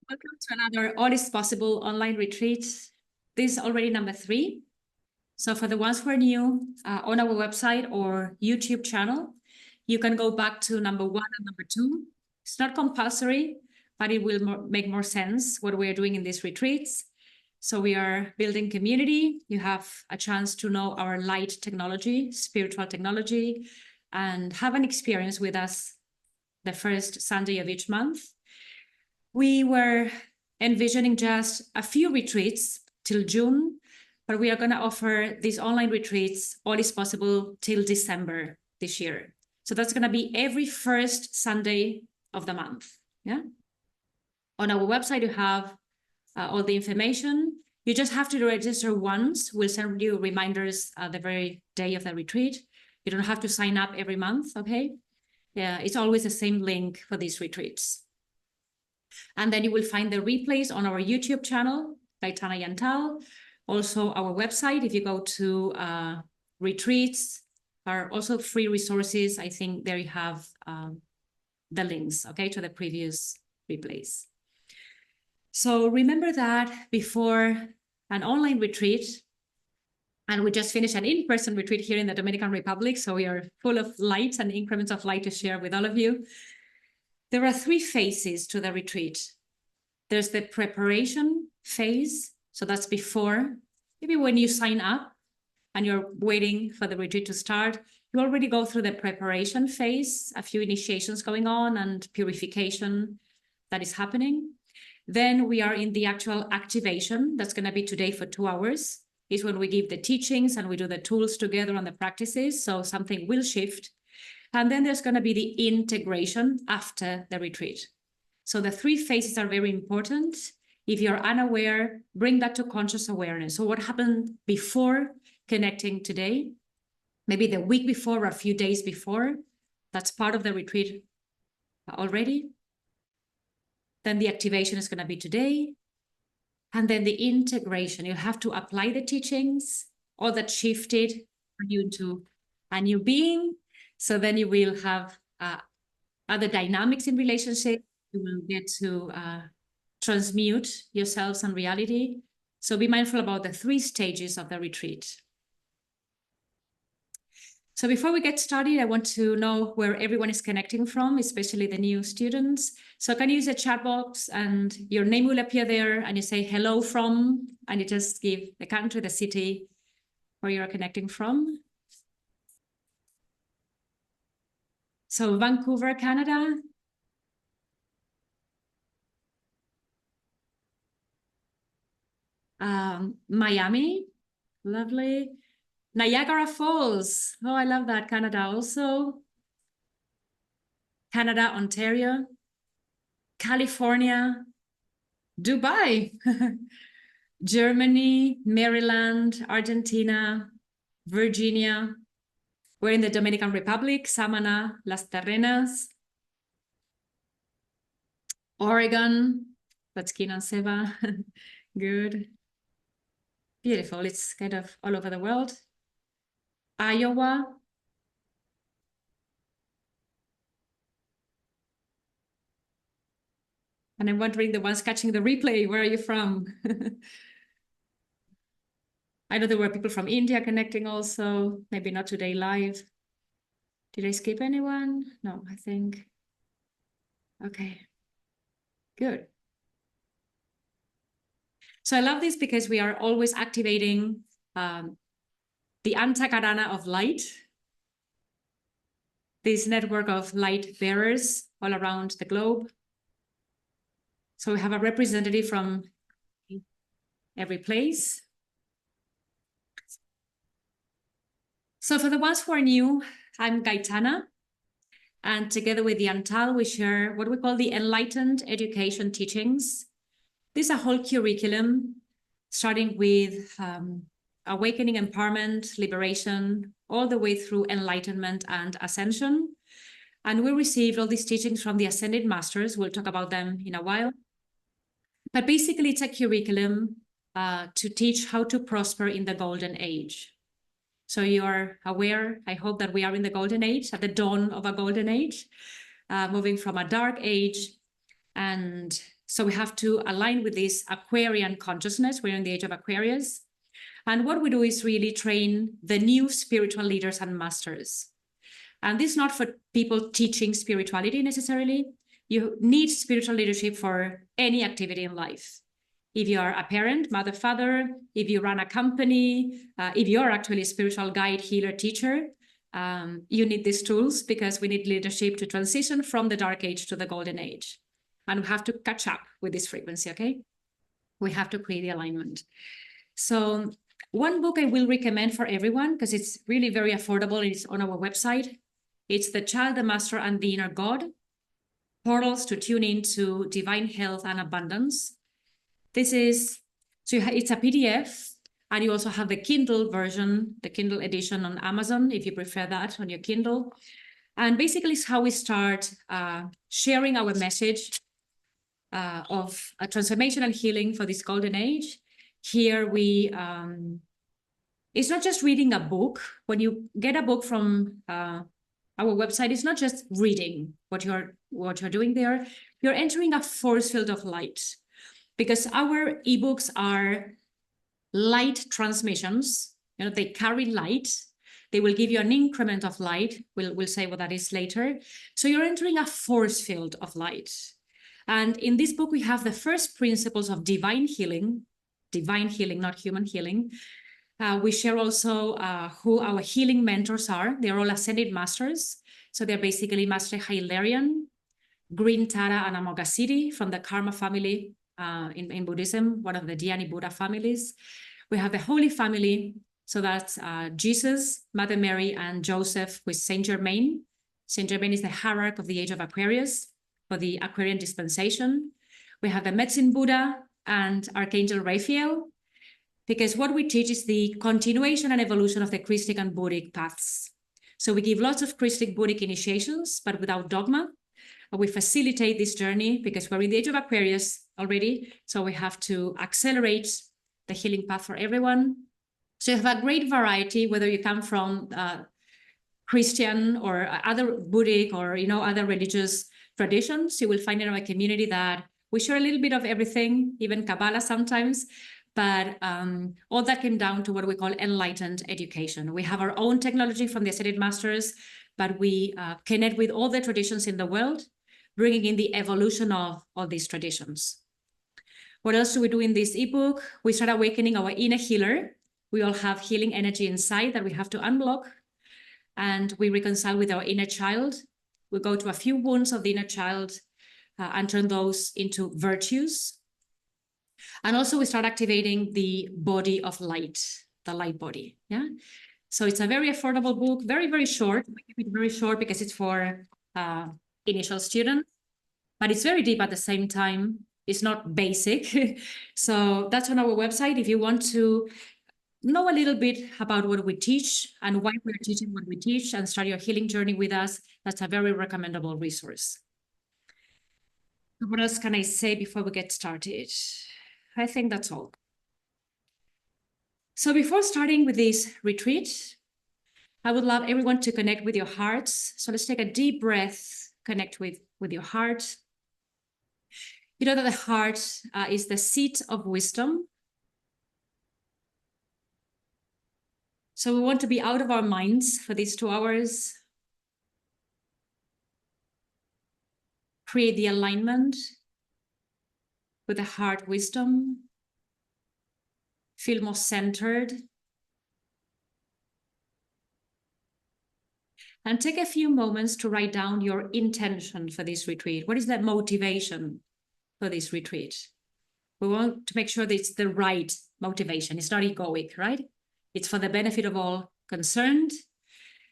Welcome to another All is Possible online retreat. This is already number 3. So for the ones who are new on our website or YouTube channel, you can go back to number 1 and number 2. It's not compulsory, but it will make more sense what we are doing in these retreats. So we are building community. You have a chance to know our light technology, spiritual technology, and have an experience with us the first Sunday of each month. We were envisioning just a few retreats till June, but we are going to offer these online retreats, all is possible, till December this year. So that's going to be every first Sunday of the month. Yeah. On our website, you have all the information. You just have to register once. We'll send you reminders the very day of the retreat. You don't have to sign up every month, okay? Yeah, it's always the same link for these retreats. And then you will find the replays on our YouTube channel, Gaitana Yantal. Also our website, if you go to retreats, are also free resources. I think there you have the links, okay, to the previous replays. So remember that before an online retreat, and we just finished an in-person retreat here in the Dominican Republic, so we are full of light and increments of light to share with all of you. There are 3 phases to the retreat. There's the preparation phase. So that's before, maybe when you sign up and you're waiting for the retreat to start, you already go through the preparation phase, a few initiations going on and purification that is happening. Then we are in the actual activation. That's going to be today for 2 hours. Is when we give the teachings and we do the tools together on the practices. So something will shift. And then there's going to be the integration after the retreat. So the 3 phases are very important. If you're unaware, bring that to conscious awareness. So what happened before connecting today, maybe the week before or a few days before, that's part of the retreat already. Then the activation is going to be today. And then the integration, you have to apply the teachings, all that shifted for you into a new being. So then you will have other dynamics in relationship. You will get to transmute yourselves and reality. So be mindful about the 3 stages of the retreat. So before we get started, I want to know where everyone is connecting from, especially the new students. So can you use the chat box and your name will appear there and you say hello from, and you just give the country, the city where you're connecting from. So Vancouver, Canada. Miami, lovely. Niagara Falls. Oh, I love that. Canada also. Canada, Ontario. California. Dubai. Germany, Maryland, Argentina, Virginia. We're in the Dominican Republic, Samaná, Las Terrenas. Oregon. That's Kina Seva. Good. Beautiful. It's kind of all over the world. Iowa. And I'm wondering, the ones catching the replay, where are you from? I know there were people from India connecting also, maybe not today live. Did I skip anyone? No, I think. Okay, good. So I love this because we are always activating the antakarana of light, this network of light bearers all around the globe. So we have a representative from every place. So for the ones who are new, I'm Gaitana, and together with Yantal, we share what we call the Enlightened Education teachings. This is a whole curriculum, starting with awakening, empowerment, liberation, all the way through enlightenment and ascension. And we received all these teachings from the Ascended Masters. We'll talk about them in a while. But basically, it's a curriculum to teach how to prosper in the golden age. So you are aware, I hope, that we are in the golden age, at the dawn of a golden age, moving from a dark age. And So we have to align with this Aquarian consciousness. We're in the age of Aquarius. And what we do is really train the new spiritual leaders and masters. And this is not for people teaching spirituality necessarily. You need spiritual leadership for any activity in life. If you are a parent, mother, father, if you run a company, if you're actually a spiritual guide, healer, teacher, you need these tools because we need leadership to transition from the dark age to the golden age. And we have to catch up with this frequency, okay? We have to create the alignment. So one book I will recommend for everyone, because it's really very affordable, it's on our website. It's The Child, the Master, and the Inner God, Portals to Tune Into Divine Health and Abundance. This is, so it's a PDF, and you also have the Kindle version, the Kindle edition on Amazon, if you prefer that on your Kindle. And basically it's how we start sharing our message of a transformation and healing for this golden age. Here we, it's not just reading a book. When you get a book from our website, it's not just reading what you're doing there. You're entering a force field of light, because our ebooks are light transmissions. You know, they carry light. They will give you an increment of light. We'll say what that is later. So you're entering a force field of light. And in this book, we have the first principles of divine healing, not human healing. We share also who our healing mentors are. They're all ascended masters. So they're basically Master Hilarion, Green Tara, and Amoghasiddhi from the Karma family in Buddhism, one of the Dhyani Buddha families. We have the Holy Family. So that's Jesus, Mother Mary, and Joseph with Saint Germain. Saint Germain is the hierarch of the age of Aquarius for the Aquarian dispensation. We have the Medicine Buddha and Archangel Raphael, because what we teach is the continuation and evolution of the Christic and Buddhic paths. So we give lots of Christic Buddhic initiations, but without dogma. We facilitate this journey because we're in the age of Aquarius already. So we have to accelerate the healing path for everyone. So you have a great variety, whether you come from Christian or other Buddhic or, you know, other religious traditions. You will find in our community that we share a little bit of everything, even Kabbalah sometimes. But all that came down to what we call enlightened education. We have our own technology from the Ascended Masters, but we connect with all the traditions in the world, bringing in the evolution of all these traditions. What else do we do in this ebook? We start awakening our inner healer. We all have healing energy inside that we have to unblock, and we reconcile with our inner child. We go to a few wounds of the inner child and turn those into virtues. And also we start activating the body of light, the light body, yeah? So it's a very affordable book, very, very short. We keep it very short because it's for initial students, but it's very deep at the same time. It's not basic. So that's on our website. If you want to know a little bit about what we teach and why we're teaching what we teach and start your healing journey with us, that's a very recommendable resource. What else can I say before we get started? I think that's all. So before starting with this retreat, I would love everyone to connect with your hearts. So let's take a deep breath, connect with your heart. You know that the heart is the seat of wisdom. So we want to be out of our minds for these 2 hours. Create the alignment with the heart wisdom. Feel more centered. And take a few moments to write down your intention for this retreat. What is that motivation for this retreat? We want to make sure that it's the right motivation. It's not egoic, right? It's for the benefit of all concerned.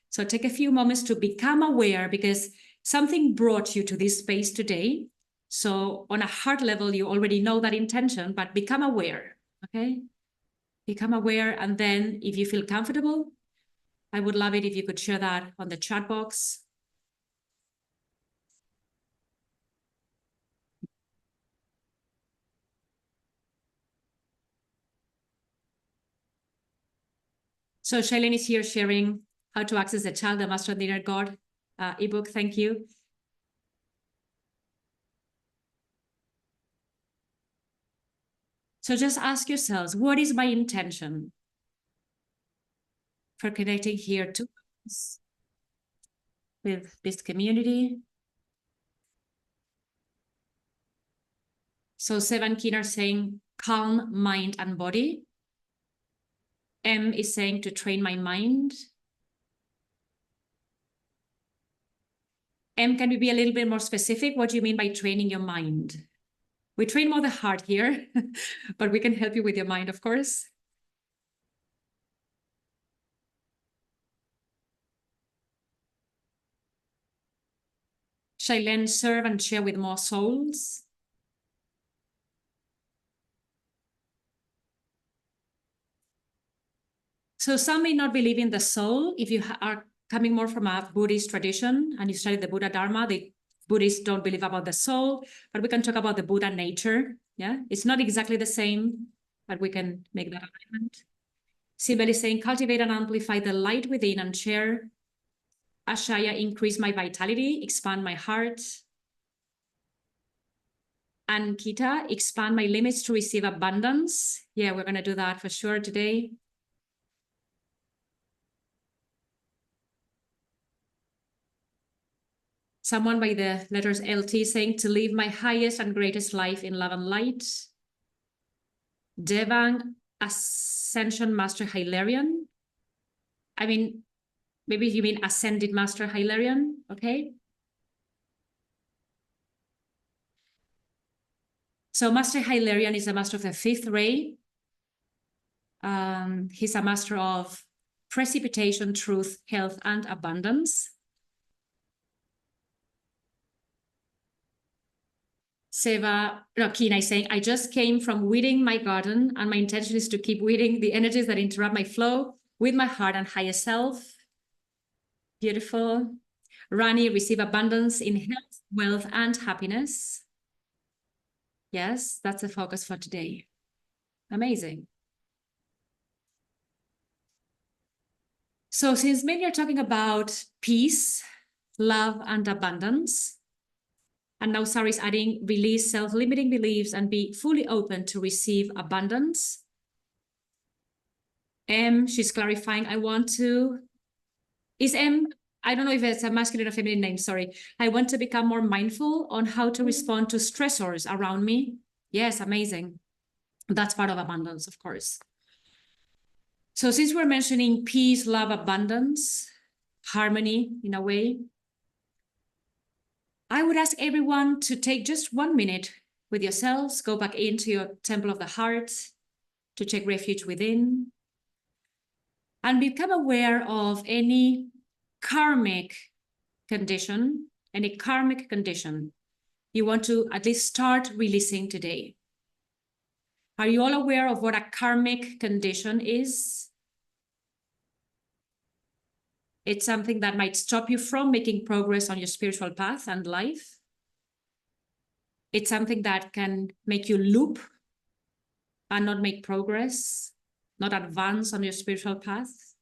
So take a few moments to become aware, because something brought you to this space today. So on a heart level, you already know that intention, but become aware, okay? Become aware, and then if you feel comfortable, I would love it if you could share that on the chat box. So Shailene is here sharing how to access the Child, the Master, the Inner God ebook. Thank you. So just ask yourselves, what is my intention for connecting here to us with this community? So 7 kin are saying calm mind and body. M is saying to train my mind. M, can we be a little bit more specific? What do you mean by training your mind? We train more the heart here, but we can help you with your mind, of course. Shailen, serve and share with more souls. So some may not believe in the soul. If you are coming more from a Buddhist tradition and you study the Buddha Dharma, the Buddhists don't believe about the soul, but we can talk about the Buddha nature. Yeah, it's not exactly the same, but we can make that alignment. Sibel is saying, cultivate and amplify the light within and share. Ashaya, increase my vitality, expand my heart. And Kita, expand my limits to receive abundance. Yeah, we're going to do that for sure today. Someone by the letters LT saying to live my highest and greatest life in love and light. Devang, Ascension Master Hilarion. I mean, maybe you mean Ascended Master Hilarion, okay? So Master Hilarion is a master of the 5th ray. He's a master of precipitation, truth, health, and abundance. Kina is saying, I just came from weeding my garden and my intention is to keep weeding the energies that interrupt my flow with my heart and higher self. Beautiful. Rani, receive abundance in health, wealth, and happiness. Yes, that's the focus for today. Amazing. So since many are talking about peace, love, and abundance, and now Sari is adding release self-limiting beliefs and be fully open to receive abundance. M, she's clarifying, I want to, is M, I don't know if it's a masculine or feminine name, sorry. I want to become more mindful on how to respond to stressors around me. Yes, amazing. That's part of abundance, of course. So since we're mentioning peace, love, abundance, harmony in a way, I would ask everyone to take just 1 minute with yourselves, go back into your temple of the heart to take refuge within, and become aware of any karmic condition, you want to at least start releasing today. Are you all aware of what a karmic condition is? It's something that might stop you from making progress on your spiritual path and life. It's something that can make you loop and not make progress, not advance on your spiritual path.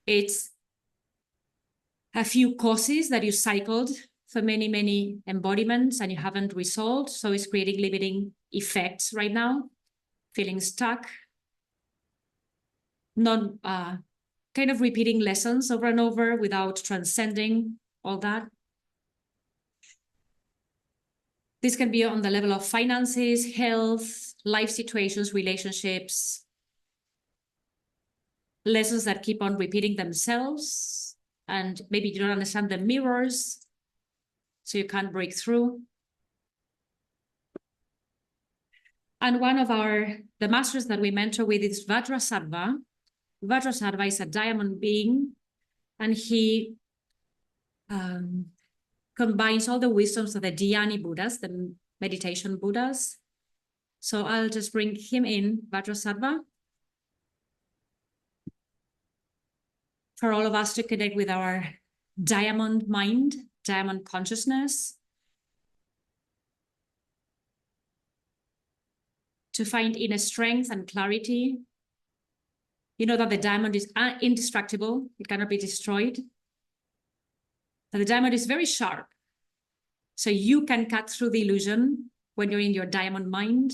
It's a few causes that you cycled for many, many embodiments and you haven't resolved. So it's creating limiting effects right now, feeling stuck, not kind of repeating lessons over and over without transcending all that. This can be on the level of finances, health, life situations, relationships, lessons that keep on repeating themselves, and maybe you don't understand the mirrors, so you can't break through. And one of the masters that we mentor with is Vajrasattva. Vajrasattva is a diamond being, and he combines all the wisdoms of the Dhyani Buddhas, the meditation Buddhas. So I'll just bring him in, Vajrasattva, for all of us to connect with our diamond mind, diamond consciousness, to find inner strength and clarity. You know that the diamond is indestructible, it cannot be destroyed. But the diamond is very sharp. So you can cut through the illusion when you're in your diamond mind.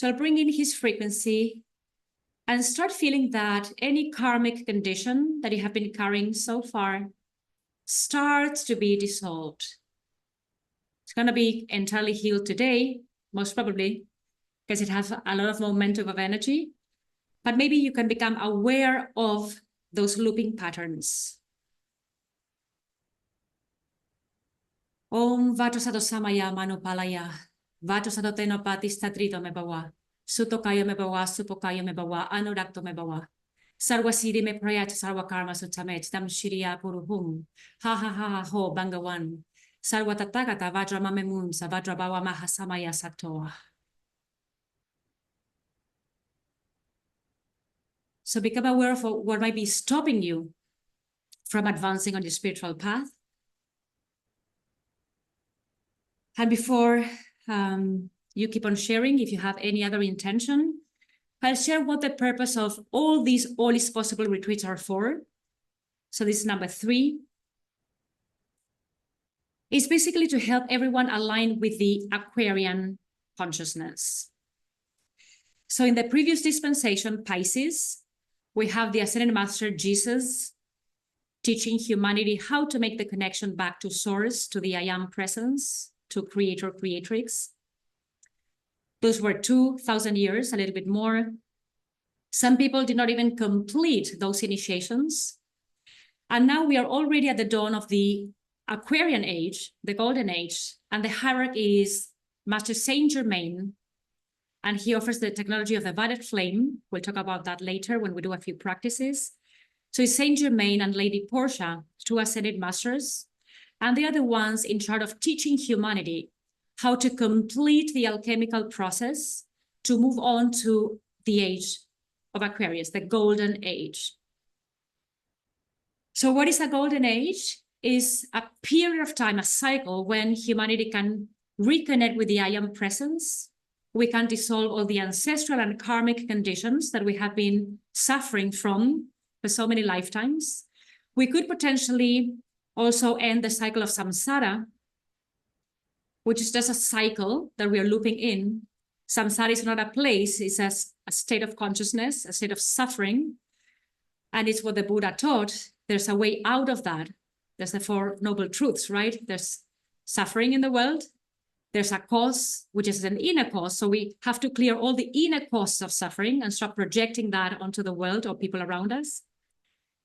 So I'll bring in his frequency and start feeling that any karmic condition that you have been carrying so far starts to be dissolved. It's going to be entirely healed today, most probably, because it has a lot of momentum of energy. But maybe you can become aware of those looping patterns. Om Vato Sato Samaya Manupalaya, Vato Sato Tenopatis Tatrito Mebawa, Sutokayo Mebawa, Supokayo Mebawa, Anurakto Mebawa. Sarwa Siri Me Prayat Sarwa Karma Sutamet, Tam Shiriya Puruhum, Ha Ha Ha Ha Ho Bangawan, Sarwa Tatakata Vajra Mamemun, Savadra Bawa Mahasamaya Satoa. So become aware of what might be stopping you from advancing on your spiritual path. And before you keep on sharing, if you have any other intention, I'll share what the purpose of all these All is Possible retreats are for. So this is number 3. It's basically to help everyone align with the Aquarian consciousness. So in the previous dispensation, Pisces, we have the Ascended Master Jesus teaching humanity how to make the connection back to Source, to the I Am presence, to Creator, Creatrix. Those were 2,000 years, a little bit more. Some people did not even complete those initiations. And now we are already at the dawn of the Aquarian age, the golden age, and the hierarchy is Master Saint Germain, and he offers the technology of the violet flame. We'll talk about that later when we do a few practices. So it's Saint Germain and Lady Portia, 2 ascended masters, and they are the ones in charge of teaching humanity how to complete the alchemical process to move on to the age of Aquarius, the golden age. So what is a golden age? Is a period of time, a cycle when humanity can reconnect with the I Am presence. We can dissolve all the ancestral and karmic conditions that we have been suffering from for so many lifetimes. We could potentially also end the cycle of samsara, which is just a cycle that we are looping in. Samsara is not a place, it's a state of consciousness, a state of suffering. And it's what the Buddha taught. There's a way out of that. There's the 4 noble truths, right? There's suffering in the world. There's a cause, which is an inner cause. So we have to clear all the inner causes of suffering and stop projecting that onto the world or people around us.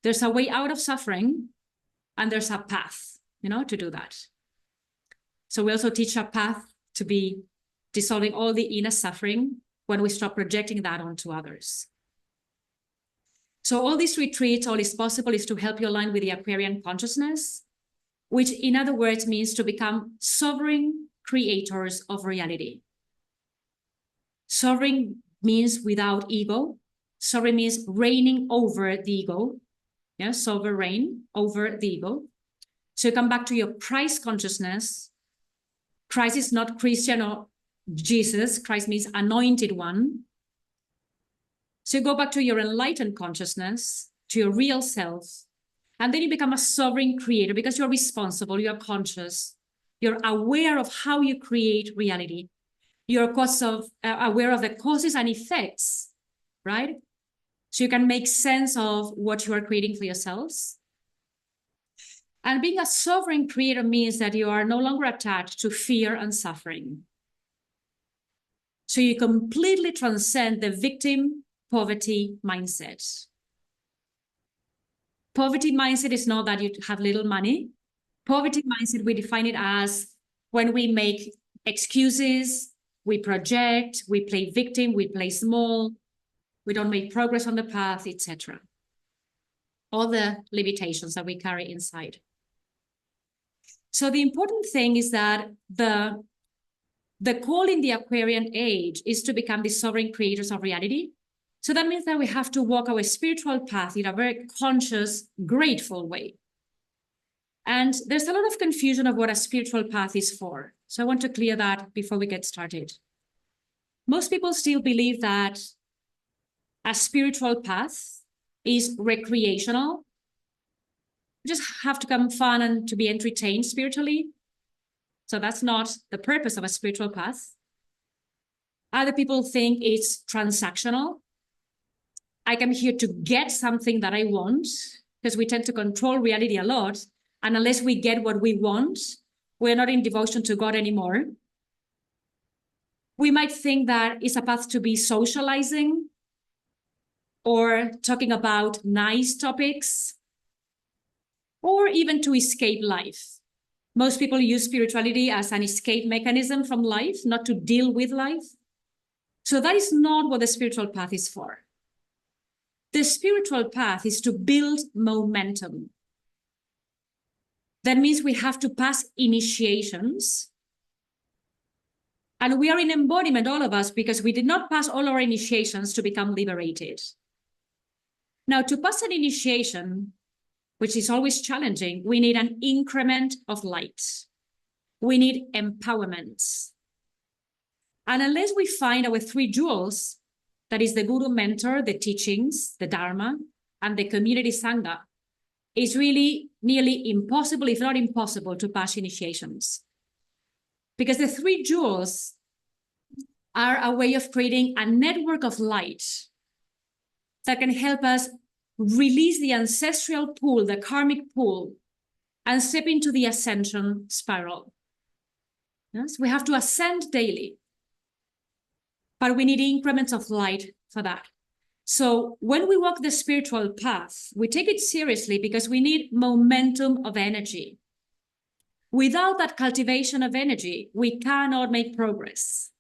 There's a way out of suffering, and there's a path, to do that. So we also teach a path to be dissolving all the inner suffering when we stop projecting that onto others. So all these retreats, All is Possible, is to help you align with the Aquarian consciousness, which in other words means to become sovereign creators of reality. Sovereign means without ego. Sovereign means reigning over the ego. Yeah, sovereign over the ego. So you come back to your Christ consciousness. Christ is not Christian or Jesus. Christ means anointed one. So you go back to your enlightened consciousness, to your real self, and then you become a sovereign creator because you're responsible, you're conscious, you're aware of how you create reality. You're aware of the causes and effects, right? So you can make sense of what you are creating for yourselves. And being a sovereign creator means that you are no longer attached to fear and suffering. So you completely transcend the victim poverty mindset. Poverty mindset is not that you have little money. Poverty mindset, we define it as when we make excuses, we project, we play victim, we play small, we don't make progress on the path, etc. All the limitations that we carry inside. So the important thing is that the call in the Aquarian age is to become the sovereign creators of reality. So that means that we have to walk our spiritual path in a very conscious, grateful way. And there's a lot of confusion of what a spiritual path is for. So I want to clear that before we get started. Most people still believe that a spiritual path is recreational. You just have to come fun and to be entertained spiritually. So that's not the purpose of a spiritual path. Other people think it's transactional. I come here to get something that I want, because we tend to control reality a lot. And unless we get what we want, we're not in devotion to God anymore. We might think that it's a path to be socializing or talking about nice topics, or even to escape life. Most people use spirituality as an escape mechanism from life, not to deal with life. So that is not what the spiritual path is for. The spiritual path is to build momentum. That means we have to pass initiations. And we are in embodiment, all of us, because we did not pass all our initiations to become liberated. Now, to pass an initiation, which is always challenging, we need an increment of light. We need empowerment. And unless we find our three jewels, that is the guru mentor, the teachings, the dharma, and the community sangha, it's really nearly impossible, if not impossible, to pass initiations. Because the three jewels are a way of creating a network of light that can help us release the ancestral pull, the karmic pull, and step into the ascension spiral. Yes? We have to ascend daily, but we need increments of light for that. So when we walk the spiritual path, we take it seriously because we need momentum of energy. Without that cultivation of energy, we cannot make progress.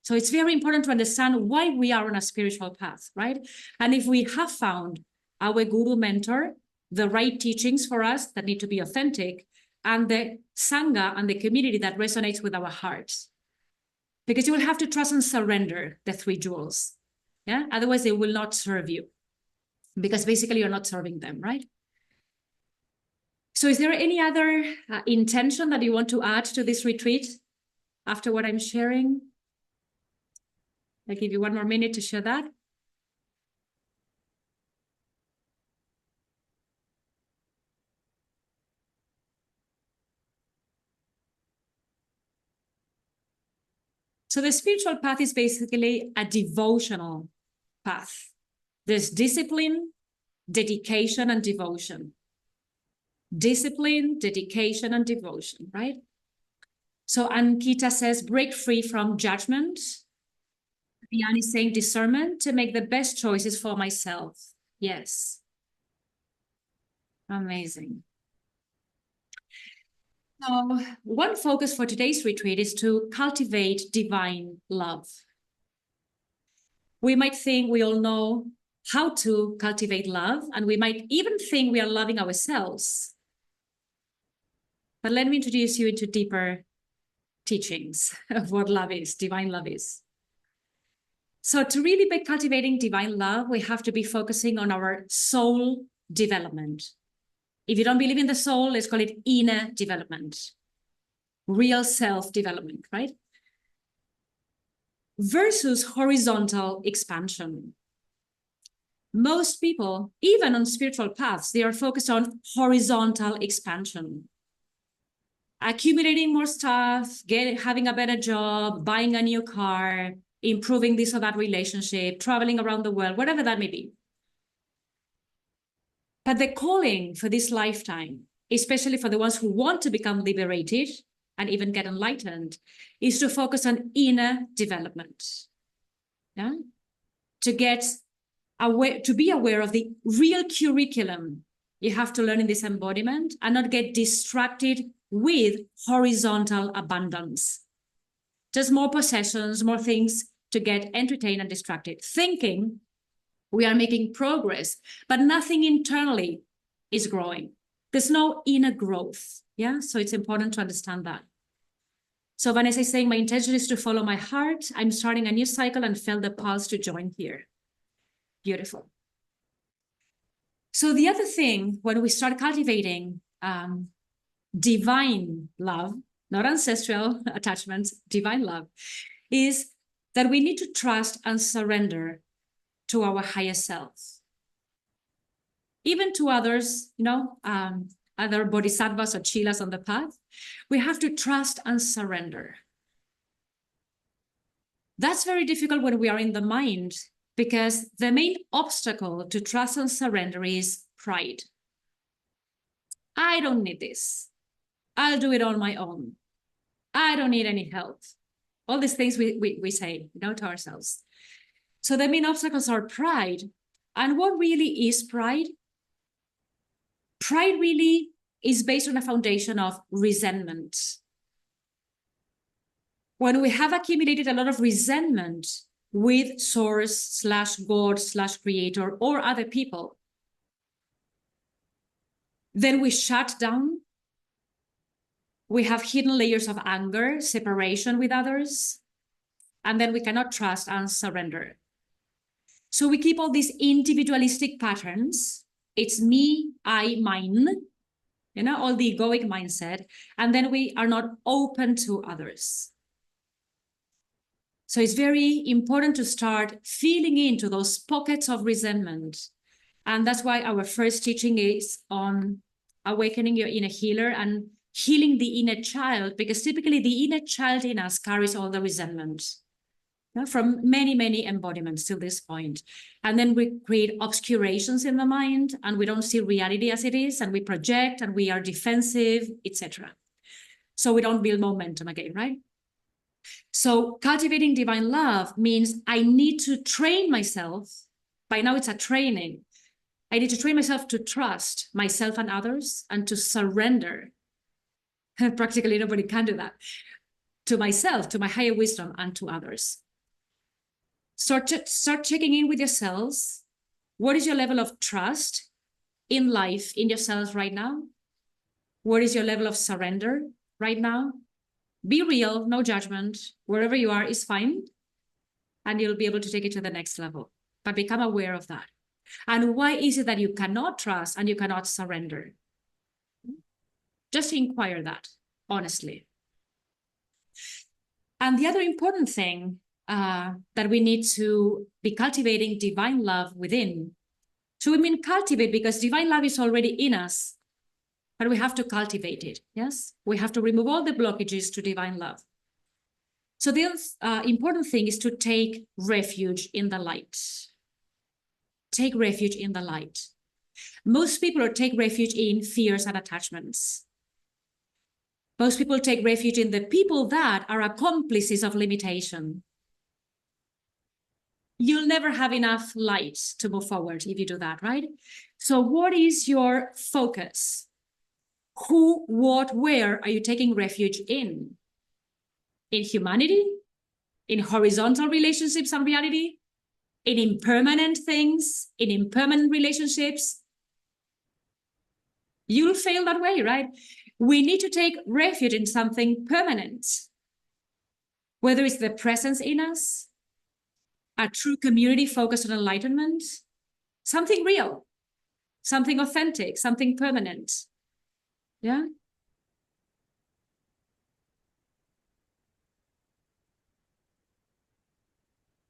So it's very important to understand why we are on a spiritual path, right? And if we have found our guru mentor, the right teachings for us that need to be authentic, and the sangha and the community that resonates with our hearts. Because you will have to trust and surrender the three jewels. Yeah, otherwise they will not serve you, because basically you're not serving them, right? So is there any other intention that you want to add to this retreat after what I'm sharing? I'll give you one more minute to share that. So the spiritual path is basically a devotional path. There's discipline, dedication, and devotion. Discipline, dedication, and devotion, right? So Ankita says, break free from judgment. Diane is saying discernment to make the best choices for myself. Yes. Amazing. So one focus for today's retreat is to cultivate divine love. We might think we all know how to cultivate love, and we might even think we are loving ourselves. But let me introduce you into deeper teachings of what love is, divine love is. So to really be cultivating divine love, we have to be focusing on our soul development. If you don't believe in the soul, let's call it inner development, real self-development, right? Versus horizontal expansion. Most people, even on spiritual paths, they are focused on horizontal expansion. Accumulating more stuff, having a better job, buying a new car, improving this or that relationship, traveling around the world, whatever that may be. But the calling for this lifetime, especially for the ones who want to become liberated and even get enlightened, is to focus on inner development. Yeah? To get aware, to be aware of the real curriculum you have to learn in this embodiment and not get distracted with horizontal abundance. Just more possessions, more things to get entertained and distracted, thinking we are making progress, but nothing internally is growing. There's no inner growth. Yeah, so it's important to understand that. So Vanessa is saying, my intention is to follow my heart. I'm starting a new cycle and felt the pulse to join here. Beautiful. So the other thing, when we start cultivating divine love, not ancestral attachments, divine love, is that we need to trust and surrender to our higher self. Even to others, other bodhisattvas or chilas on the path, we have to trust and surrender. That's very difficult when we are in the mind, because the main obstacle to trust and surrender is pride. I don't need this. I'll do it on my own. I don't need any help. All these things we say, to ourselves. So the main obstacles are pride. And what really is pride? Pride really is based on a foundation of resentment. When we have accumulated a lot of resentment with source / God / creator or other people, then we shut down. We have hidden layers of anger, separation with others, and then we cannot trust and surrender. So we keep all these individualistic patterns. It's me, I, mine, all the egoic mindset, and then we are not open to others. So it's very important to start feeling into those pockets of resentment. And that's why our first teaching is on awakening your inner healer and healing the inner child, because typically the inner child in us carries all the resentment from many, many embodiments till this point. And then we create obscurations in the mind, and we don't see reality as it is, and we project, and we are defensive, etc. So we don't build momentum again, right? So cultivating divine love means I need to train myself. By now it's a training. I need to train myself to trust myself and others and to surrender. Practically nobody can do that. To myself, to my higher wisdom, and to others. Start checking in with yourselves. What is your level of trust in life, in yourselves right now? What is your level of surrender right now? Be real, no judgment. Wherever you are is fine. And you'll be able to take it to the next level. But become aware of that. And why is it that you cannot trust and you cannot surrender? Just inquire that, honestly. And the other important thing that we need to be cultivating divine love within. So we mean cultivate because divine love is already in us, but we have to cultivate it, yes? We have to remove all the blockages to divine love. So the important thing is to take refuge in the light. Take refuge in the light. Most people take refuge in fears and attachments. Most people take refuge in the people that are accomplices of limitation. You'll never have enough light to move forward if you do that, right? So what is your focus? Who, what, where are you taking refuge in? In humanity? In horizontal relationships and reality? In impermanent things? In impermanent relationships? You'll fail that way, right? We need to take refuge in something permanent. Whether it's the presence in us, a true community focused on enlightenment, something real, something authentic, something permanent. Yeah.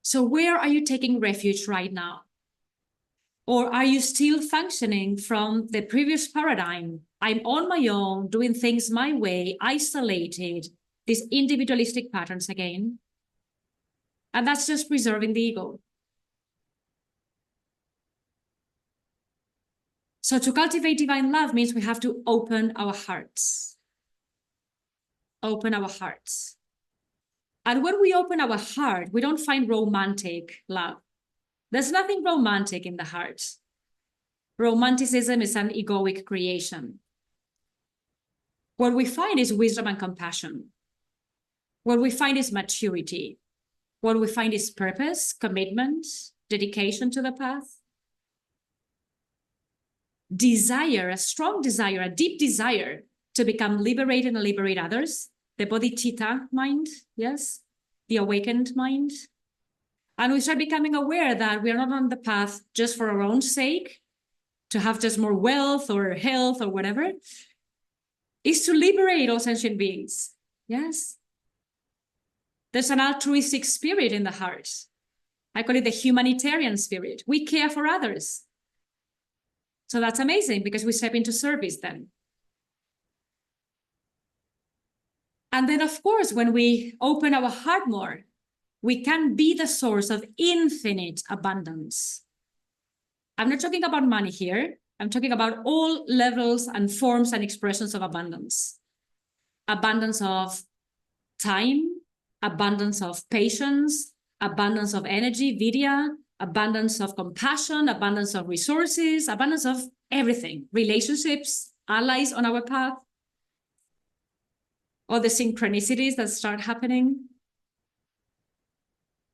So where are you taking refuge right now? Or are you still functioning from the previous paradigm? I'm on my own, doing things my way, isolated, these individualistic patterns again. And that's just preserving the ego. So to cultivate divine love means we have to open our hearts. Open our hearts. And when we open our heart, we don't find romantic love. There's nothing romantic in the heart. Romanticism is an egoic creation. What we find is wisdom and compassion. What we find is maturity. What we find is purpose, commitment, dedication to the path. Desire, a strong desire, a deep desire to become liberated and liberate others. The bodhicitta mind, yes, the awakened mind. And we start becoming aware that we are not on the path just for our own sake, to have just more wealth or health or whatever. Is to liberate all sentient beings, yes. There's an altruistic spirit in the heart. I call it the humanitarian spirit. We care for others. So that's amazing because we step into service then. And then, of course, when we open our heart more, we can be the source of infinite abundance. I'm not talking about money here. I'm talking about all levels and forms and expressions of abundance. Abundance of time, abundance of patience, abundance of energy, vidya, abundance of compassion, abundance of resources, abundance of everything, relationships, allies on our path, all the synchronicities that start happening.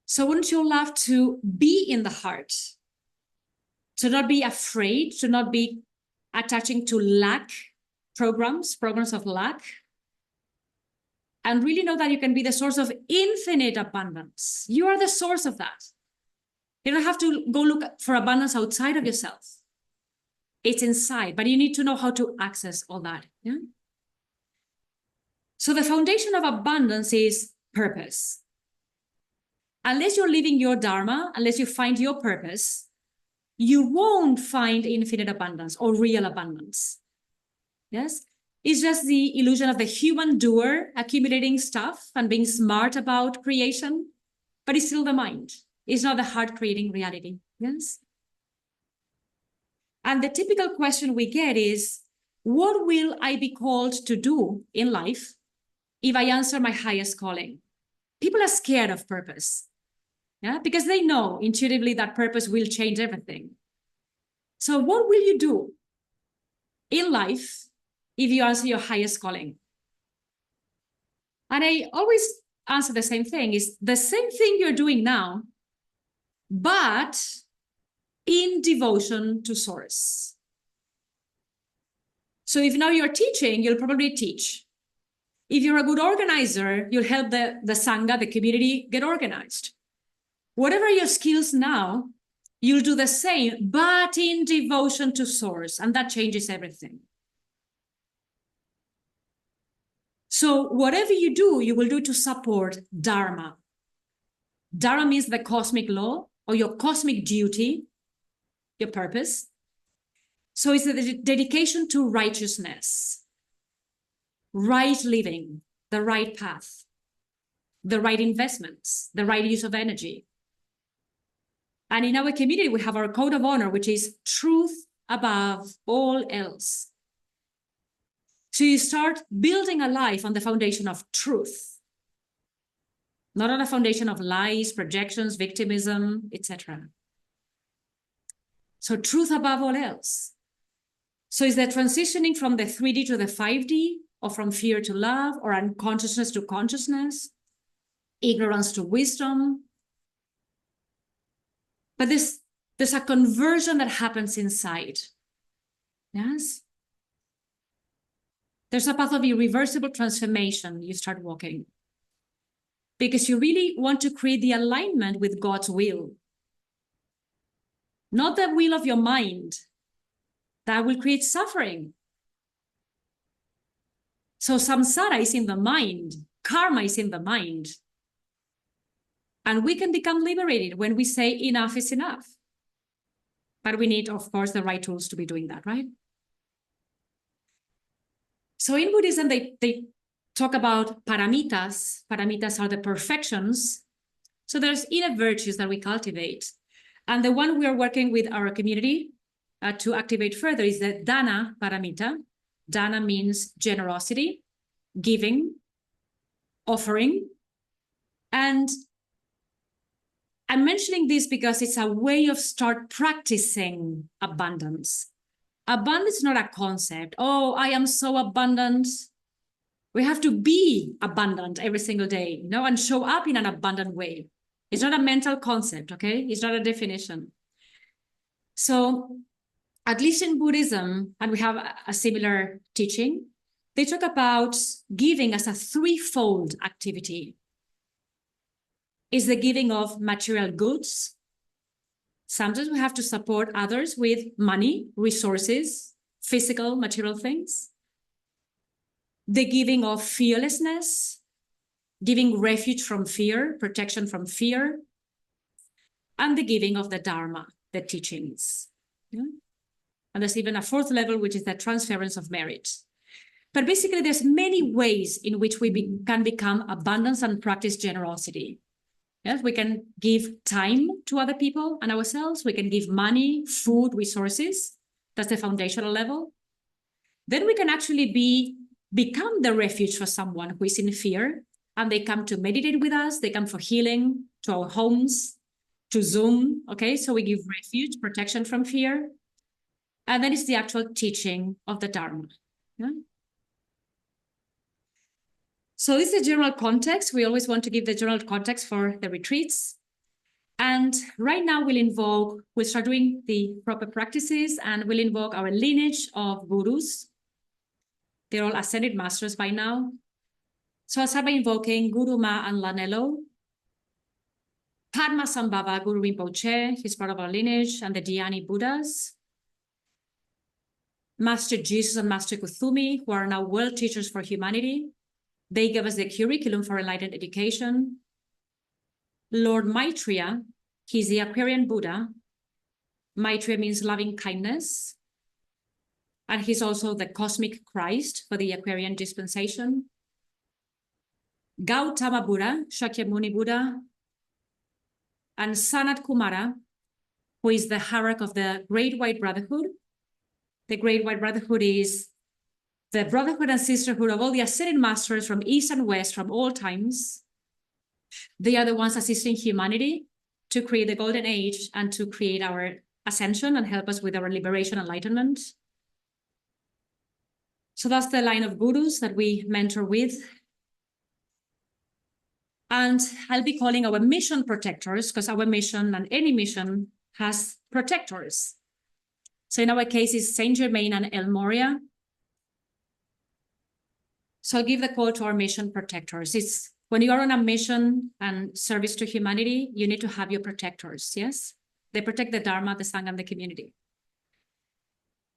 So wouldn't you love to be in the heart, to not be afraid, to not be attaching to lack programs of lack, and really know that you can be the source of infinite abundance. You are the source of that. You don't have to go look for abundance outside of yourself. It's inside, but you need to know how to access all that. Yeah? So the foundation of abundance is purpose. Unless you're living your dharma, unless you find your purpose, you won't find infinite abundance or real abundance. Yes? It's just the illusion of the human doer accumulating stuff and being smart about creation, but it's still the mind. It's not the heart creating reality. Yes? And the typical question we get is, what will I be called to do in life if I answer my highest calling? People are scared of purpose, yeah, because they know intuitively that purpose will change everything. So what will you do in life if you answer your highest calling? And I always answer the same thing, is the same thing you're doing now, but in devotion to source. So if now you're teaching, you'll probably teach. If you're a good organizer, you'll help the Sangha, the community, get organized. Whatever your skills now, you'll do the same, but in devotion to source, and that changes everything. So whatever you do, you will do to support Dharma. Dharma means the cosmic law or your cosmic duty, your purpose. So it's the dedication to righteousness, right living, the right path, the right investments, the right use of energy. And in our community, we have our code of honor, which is truth above all else. So you start building a life on the foundation of truth, not on a foundation of lies, projections, victimism, etc. So truth above all else. So is that transitioning from the 3D to the 5D, or from fear to love, or unconsciousness to consciousness, ignorance to wisdom? But there's a conversion that happens inside. Yes? There's a path of irreversible transformation you start walking. Because you really want to create the alignment with God's will. Not the will of your mind. That will create suffering. So samsara is in the mind. Karma is in the mind. And we can become liberated when we say enough is enough. But we need, of course, the right tools to be doing that, right? So in Buddhism, they talk about paramitas. Paramitas are the perfections. So there's inner virtues that we cultivate. And the one we are working with our community to activate further is the dana paramita. Dana means generosity, giving, offering. And I'm mentioning this because it's a way of start practicing abundance. Abundance is not a concept. Oh, I am so abundant. We have to be abundant every single day, you know, and show up in an abundant way. It's not a mental concept, okay? It's not a definition. So at least in Buddhism, and we have a similar teaching, they talk about giving as a threefold activity. Is the giving of material goods. Sometimes we have to support others with money, resources, physical, material things. The giving of fearlessness, giving refuge from fear, protection from fear, and the giving of the Dharma, the teachings. Yeah? And there's even a fourth level, which is the transference of merit. But basically, there's many ways in which we can become abundance and practice generosity. Yes, we can give time to other people and ourselves. We can give money, food, resources. That's the foundational level. Then we can actually become the refuge for someone who is in fear, and they come to meditate with us. They come for healing to our homes, to Zoom. Okay, so we give refuge, protection from fear. And then it's the actual teaching of the Dharma. Yeah? So this is the general context. We always want to give the general context for the retreats. And right now we'll start doing the proper practices, and we'll invoke our lineage of gurus. They're all ascended masters by now. So I'll start by invoking Guru Ma and Lanelo, Padmasambhava Guru Rinpoche, he's part of our lineage, and the Dhyani Buddhas, Master Jesus and Master Kuthumi, who are now world teachers for humanity. They gave us the curriculum for enlightened education. Lord Maitreya, he's the Aquarian Buddha. Maitreya means loving kindness. And he's also the cosmic Christ for the Aquarian dispensation. Gautama Buddha, Shakyamuni Buddha, and Sanat Kumara, who is the hierarch of the Great White Brotherhood. The Great White Brotherhood is the brotherhood and sisterhood of all the ascended masters from East and West from all times. They are the ones assisting humanity to create the golden age and to create our ascension and help us with our liberation enlightenment. So that's the line of gurus that we mentor with. And I'll be calling our mission protectors, because our mission and any mission has protectors. So in our case, it's Saint Germain and El Moria. So I'll give the call to our mission protectors. It's when you are on a mission and service to humanity, you need to have your protectors, yes? They protect the Dharma, the Sangha, and the community.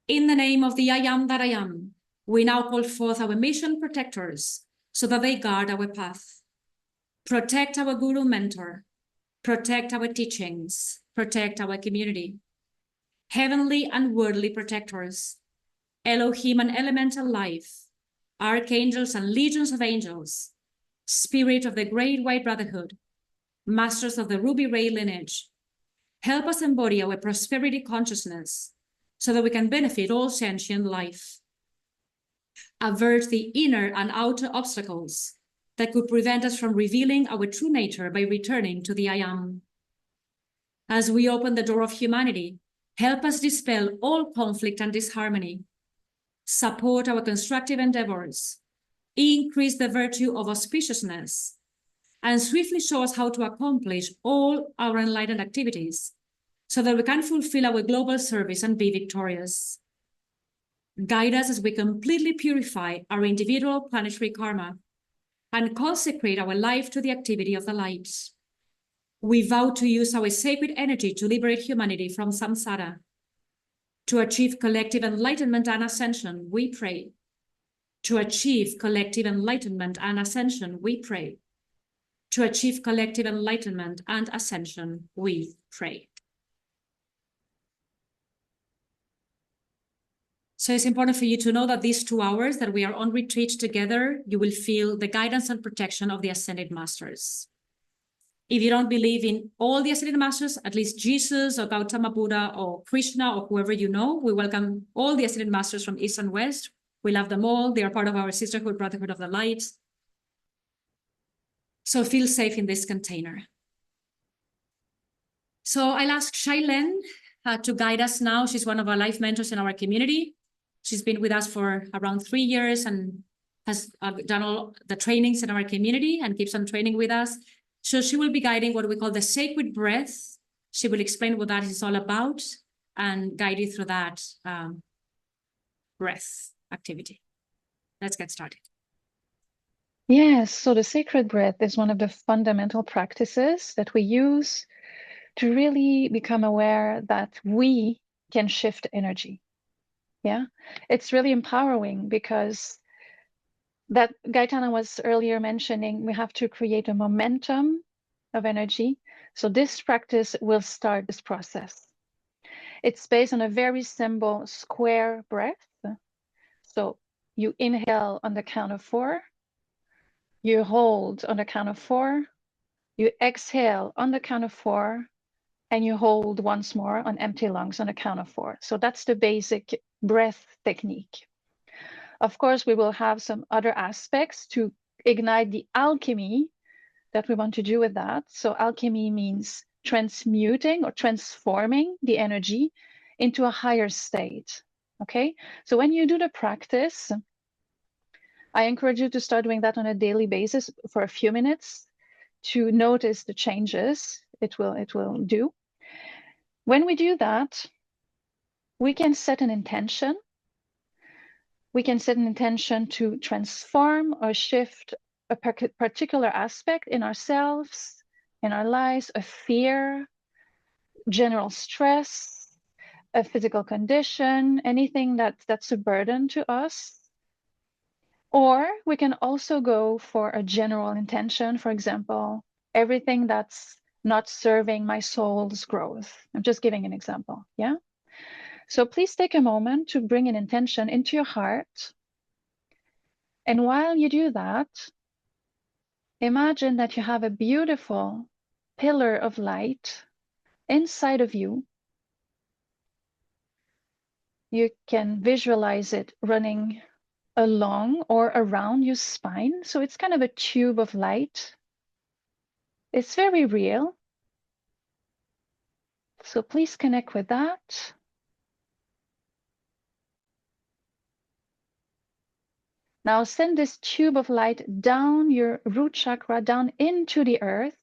In the name of the I Am that I Am, we now call forth our mission protectors so that they guard our path. Protect our guru mentor, protect our teachings, protect our community. Heavenly and worldly protectors, Elohim and elemental life, archangels and legions of angels, spirit of the Great White Brotherhood, masters of the Ruby Ray lineage, help us embody our prosperity consciousness so that we can benefit all sentient life. Avert the inner and outer obstacles that could prevent us from revealing our true nature by returning to the I Am. As we open the door of humanity, help us dispel all conflict and disharmony. Support our constructive endeavors, increase the virtue of auspiciousness, and swiftly show us how to accomplish all our enlightened activities so that we can fulfill our global service and be victorious. Guide us as we completely purify our individual planetary karma and consecrate our life to the activity of the light. We vow to use our sacred energy to liberate humanity from samsara. To achieve collective enlightenment and ascension, we pray. To achieve collective enlightenment and ascension, we pray. To achieve collective enlightenment and ascension, we pray. So it's important for you to know that these 2 hours that we are on retreat together, you will feel the guidance and protection of the Ascended Masters. If you don't believe in all the Ascended Masters, at least Jesus or Gautama Buddha or Krishna or whoever you know, we welcome all the Ascended Masters from East and West. We love them all. They are part of our sisterhood, brotherhood of the light. So feel safe in this container. So I'll ask Shailen to guide us now. She's one of our life mentors in our community. She's been with us for around 3 years and has done all the trainings in our community and keeps on training with us. So she will be guiding what we call the sacred breath. She will explain what that is all about and guide you through that breath activity. Let's get started. Yes, so the sacred breath is one of the fundamental practices that we use to really become aware that we can shift energy. Yeah, it's really empowering because that Gaitana was earlier mentioning, we have to create a momentum of energy. So this practice will start this process. It's based on a very simple square breath. So you inhale on the count of 4, you hold on the count of 4, You exhale on the count of 4, and you hold once more on empty lungs on the count of 4. So that's the basic breath technique. Of course, we will have some other aspects to ignite the alchemy that we want to do with that. So alchemy means transmuting or transforming the energy into a higher state. Okay, so when you do the practice, I encourage you to start doing that on a daily basis for a few minutes to notice the changes it will do. When we do that, we can set an intention. We can set an intention to transform or shift a particular aspect in ourselves, in our lives, a fear, general stress, a physical condition, anything that's a burden to us. Or we can also go for a general intention, for example, everything that's not serving my soul's growth. I'm just giving an example, yeah? So please take a moment to bring an intention into your heart. And while you do that, imagine that you have a beautiful pillar of light inside of you. You can visualize it running along or around your spine. So it's kind of a tube of light. It's very real. So please connect with that. Now send this tube of light down your root chakra, down into the earth,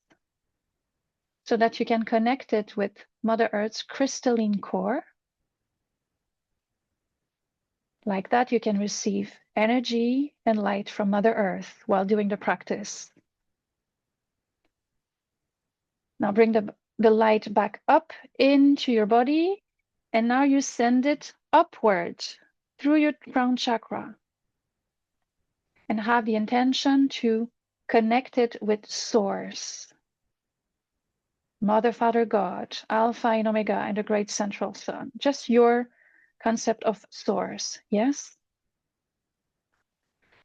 so that you can connect it with Mother Earth's crystalline core. Like that, you can receive energy and light from Mother Earth while doing the practice. Now bring the light back up into your body, and now you send it upward through your crown chakra, and have the intention to connect it with Source, Mother, Father, God, Alpha and Omega, and the Great Central Sun. Just your concept of Source, yes?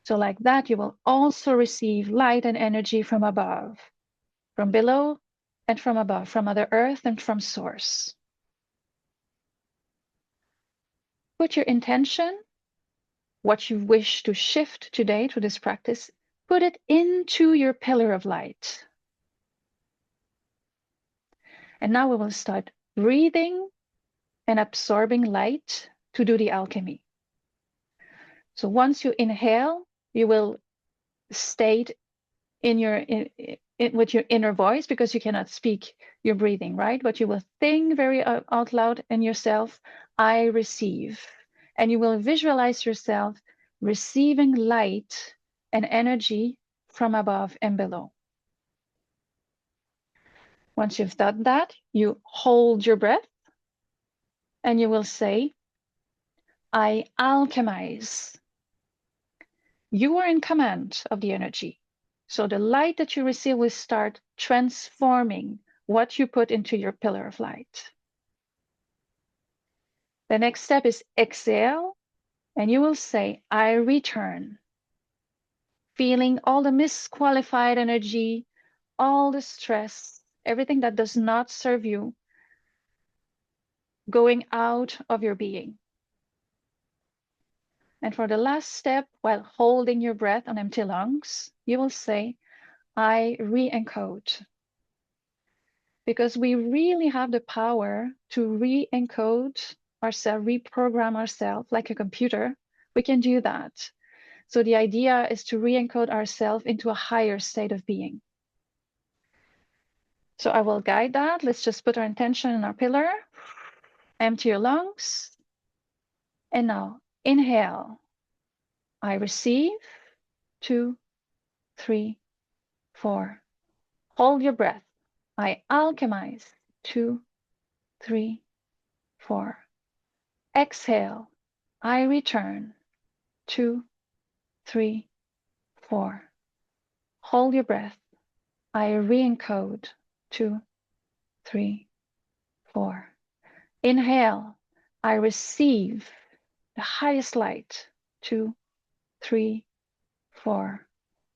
So like that, you will also receive light and energy from above, from below and from above, from Mother Earth and from Source. Put your intention, what you wish to shift today through this practice, put it into your pillar of light. And now we will start breathing and absorbing light to do the alchemy. So once you inhale, you will state with your inner voice, because you cannot speak your breathing, right? But you will think very out loud in yourself, I receive. And you will visualize yourself receiving light and energy from above and below. Once you've done that, you hold your breath and you will say, I alchemize. You are in command of the energy. So the light that you receive will start transforming what you put into your pillar of light. The next step is exhale, and you will say, I return. Feeling all the misqualified energy, all the stress, everything that does not serve you, going out of your being. And for the last step, while holding your breath on empty lungs, you will say, I re-encode. Because we really have the power to re-encode ourselves, reprogram ourselves like a computer. We can do that. So the idea is to re-encode ourselves into a higher state of being. So I will guide that. Let's just put our intention in our pillar. Empty your lungs. And now inhale. I receive. 2, 3, 4. Hold your breath. I alchemize. 2, 3, 4. Exhale. I return. 2, 3, 4. Hold your breath. I re-encode. 2, 3, 4. Inhale. I receive the highest light. 2, 3, 4.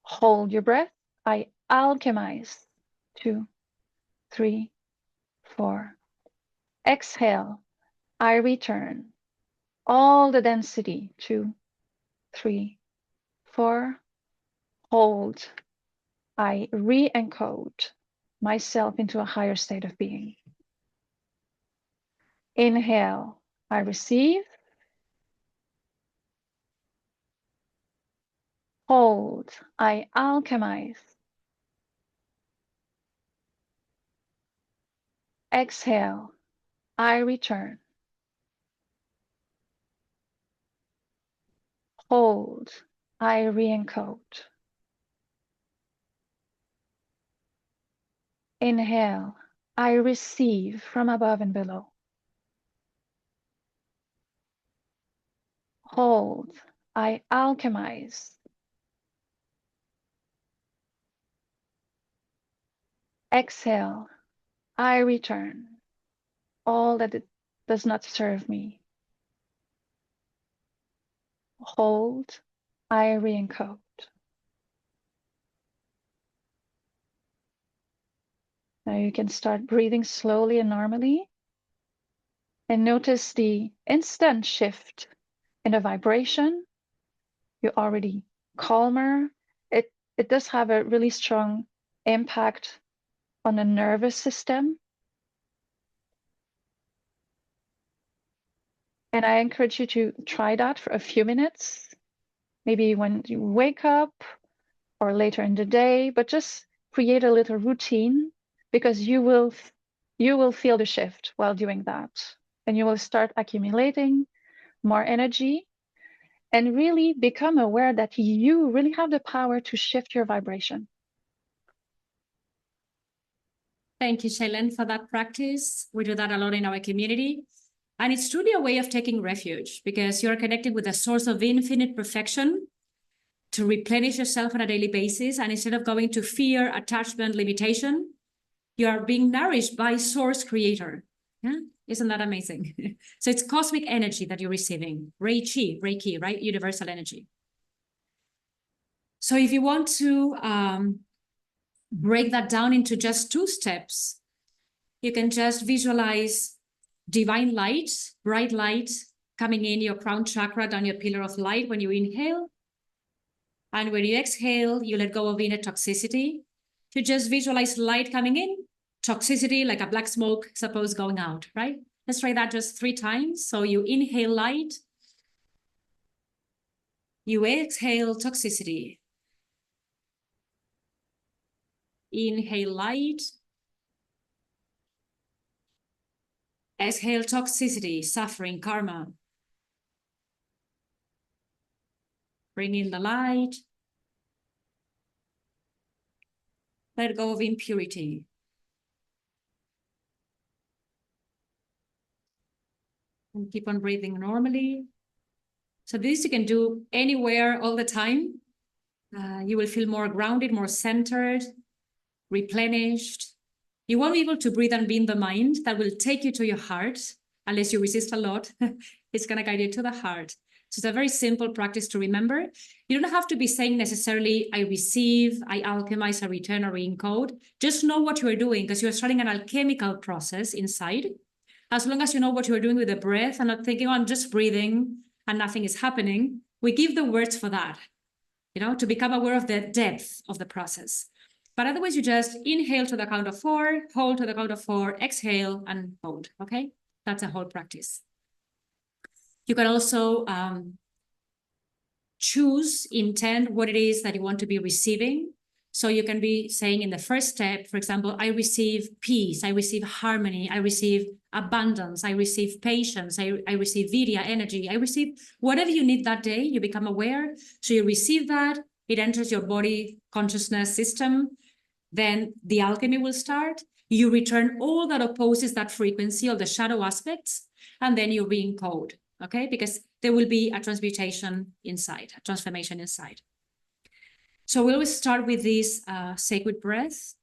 Hold your breath. I alchemize. 2, 3, 4. Exhale, I return. All the density, 2, 3, 4. Hold, I re-encode myself into a higher state of being. Inhale, I receive. Hold, I alchemize. Exhale, I return. Hold, I re-encode. Inhale, I receive from above and below. Hold, I alchemize. Exhale, I return all that it does not serve me. Hold, I re-encode. Now you can start breathing slowly and normally, and notice the instant shift in the vibration. You're already calmer. It does have a really strong impact on the nervous system. And I encourage you to try that for a few minutes, maybe when you wake up or later in the day, but just create a little routine, because you will feel the shift while doing that. And you will start accumulating more energy and really become aware that you really have the power to shift your vibration. Thank you, Shailene, for that practice. We do that a lot in our community. And it's truly a way of taking refuge, because you're connected with a source of infinite perfection to replenish yourself on a daily basis. And instead of going to fear, attachment, limitation, you are being nourished by source creator. Yeah? Isn't that amazing? So it's cosmic energy that you're receiving. Reiki, right? Universal energy. So if you want to break that down into just 2 steps, you can just visualize divine light, bright light, coming in your crown chakra, down your pillar of light when you inhale. And when you exhale, you let go of inner toxicity. To just visualize light coming in, toxicity like a black smoke, suppose, going out, right? Let's try that just 3 times. So you inhale light, you exhale toxicity. Inhale light, exhale toxicity, suffering, karma. Bring in the light. Let go of impurity. And keep on breathing normally. So this you can do anywhere, all the time. You will feel more grounded, more centered, replenished. You won't be able to breathe and be in the mind. That will take you to your heart, unless you resist a lot. It's going to guide you to the heart. So it's a very simple practice to remember. You don't have to be saying necessarily, I receive, I alchemize, I return, or re-encode. Just know what you're doing, because you're starting an alchemical process inside. As long as you know what you're doing with the breath and not thinking, oh, I'm just breathing and nothing is happening, we give the words for that, to become aware of the depth of the process. But otherwise, you just inhale to the count of 4, hold to the count of 4, exhale, and hold, okay? That's a whole practice. You can also choose, intend what it is that you want to be receiving. So you can be saying in the first step, for example, I receive peace, I receive harmony, I receive abundance, I receive patience, I receive vidya, energy, I receive whatever you need that day. You become aware. So you receive that, it enters your body consciousness system. Then the alchemy will start. You return all that opposes that frequency, all the shadow aspects, and then you re-encode, okay? Because there will be a transmutation inside, a transformation inside. So we always start with this sacred breath.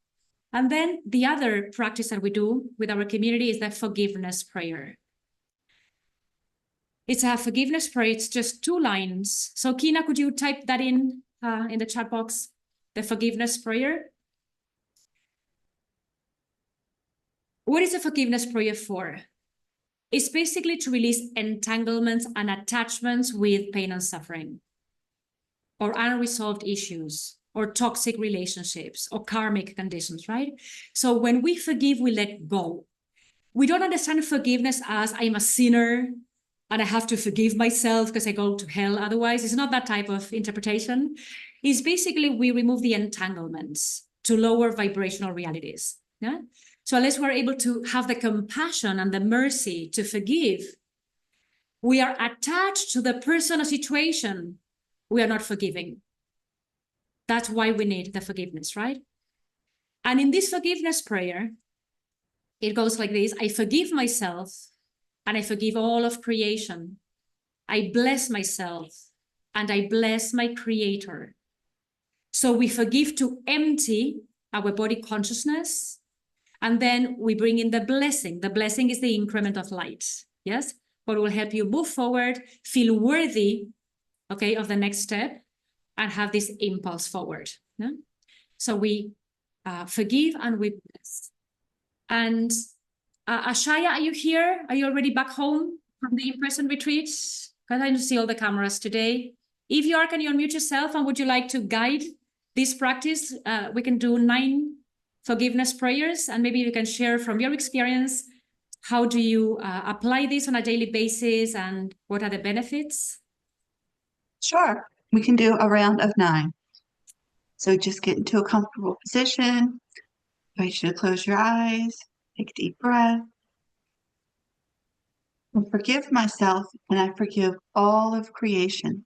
And then the other practice that we do with our community is the forgiveness prayer. It's a forgiveness prayer. It's just 2 lines. So Kina, could you type that in the chat box? The forgiveness prayer. What is a forgiveness prayer for? It's basically to release entanglements and attachments with pain and suffering, or unresolved issues, or toxic relationships, or karmic conditions, right? So when we forgive, we let go. We don't understand forgiveness as I'm a sinner and I have to forgive myself because I go to hell otherwise. It's not that type of interpretation. It's basically we remove the entanglements to lower vibrational realities. Yeah. So unless we're able to have the compassion and the mercy to forgive, we are attached to the person or situation we are not forgiving. That's why we need the forgiveness, right? And in this forgiveness prayer, it goes like this: I forgive myself and I forgive all of creation. I bless myself and I bless my creator. So we forgive to empty our body consciousness, and then we bring in the blessing. The blessing is the increment of light, yes? What will help you move forward, feel worthy, okay, of the next step, and have this impulse forward. Yeah? So we forgive and we bless. And Ashaya, are you here? Are you already back home from the in-person retreat? Because I don't see all the cameras today. If you are, can you unmute yourself, and would you like to guide this practice? We can do 9 forgiveness prayers, and maybe you can share from your experience, how do you apply this on a daily basis, and what are the benefits? Sure, we can do a round of 9. So just get into a comfortable position. I invite you to close your eyes, take a deep breath. I forgive myself and I forgive all of creation.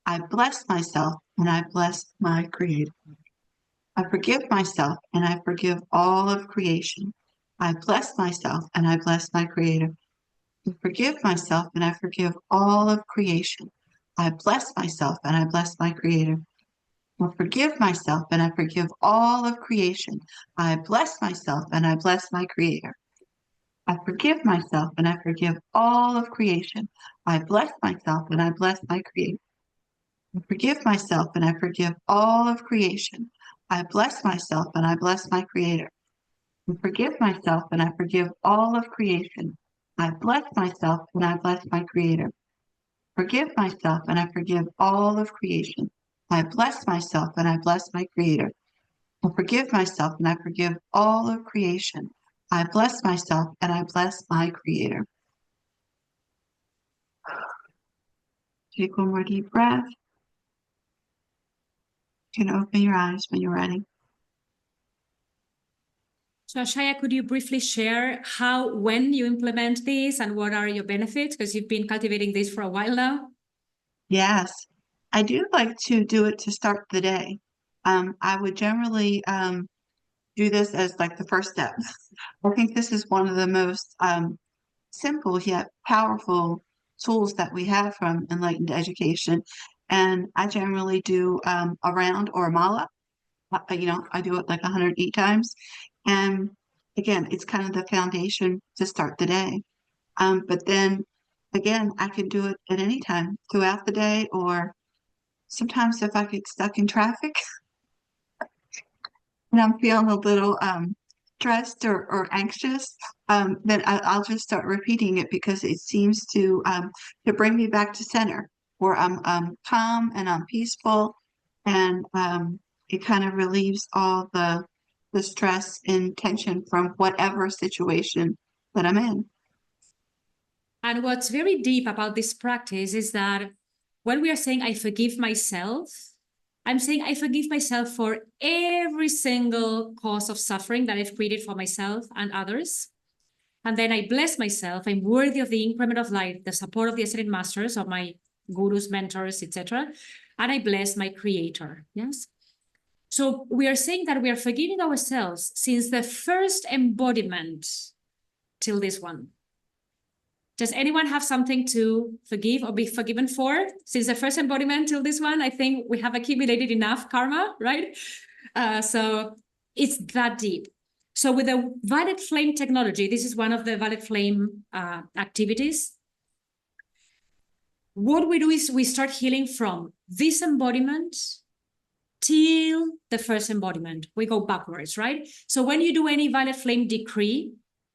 I bless myself and I bless my creator. I forgive myself and I forgive all of creation. I bless myself and I bless my creator. I forgive myself and I forgive all of creation. I bless myself and I bless my creator. I forgive myself and I forgive all of creation. I bless myself and I bless my creator. I forgive myself and I forgive all of creation. I bless myself and I bless my creator. I forgive myself and I forgive all of creation. I bless myself and I bless my creator. I forgive myself and I forgive all of creation. I bless myself and I bless my creator. Forgive myself and I forgive all of creation. I bless myself and I bless my creator. I forgive myself and I forgive all of creation. I bless myself and I bless my creator. Take one more deep breath. You can open your eyes when you're ready. So Ashaya, could you briefly share when you implement this and what are your benefits? Because you've been cultivating this for a while now. Yes, I do like to do it to start the day. I would generally do this as like the first step. I think this is one of the most simple yet powerful tools that we have from Enlightened Education. And I generally do a round or a mala. I do it like 108 times. And again, it's kind of the foundation to start the day. But then again, I can do it at any time throughout the day, or sometimes if I get stuck in traffic and I'm feeling a little stressed or anxious, then I'll just start repeating it because it seems to bring me back to center, where I'm calm and I'm peaceful, and it kind of relieves all the stress and tension from whatever situation that I'm in. And what's very deep about this practice is that when we are saying, I forgive myself, I'm saying I forgive myself for every single cause of suffering that I've created for myself and others. And then I bless myself. I'm worthy of the increment of light, the support of the Ascended Masters, of my gurus, mentors, etc. And I bless my creator. Yes. So we are saying that we are forgiving ourselves since the first embodiment till this one. Does anyone have something to forgive or be forgiven for? Since the first embodiment till this one, I think we have accumulated enough karma, right? So it's that deep. So with the violet flame technology, this is one of the violet flame activities. What we do is we start healing from this embodiment till the first embodiment. We go backwards, right? So when you do any violet flame decree,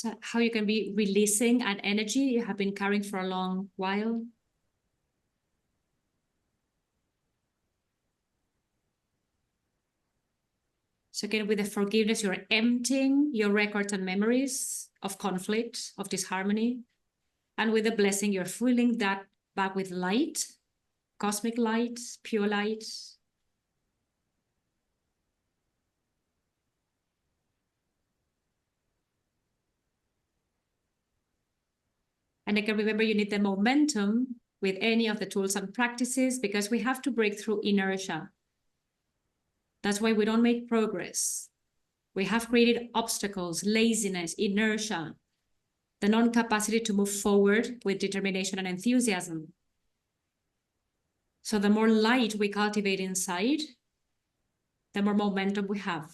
So how you can be releasing an energy you have been carrying for a long while. So again, with the forgiveness, you're emptying your records and memories of conflict, of disharmony. And with the blessing, you're filling that back with light, cosmic light, pure light. And again, remember, you need the momentum with any of the tools and practices because we have to break through inertia. That's why we don't make progress. We have created obstacles, laziness, inertia, the non-capacity to move forward with determination and enthusiasm. So the more light we cultivate inside, the more momentum we have.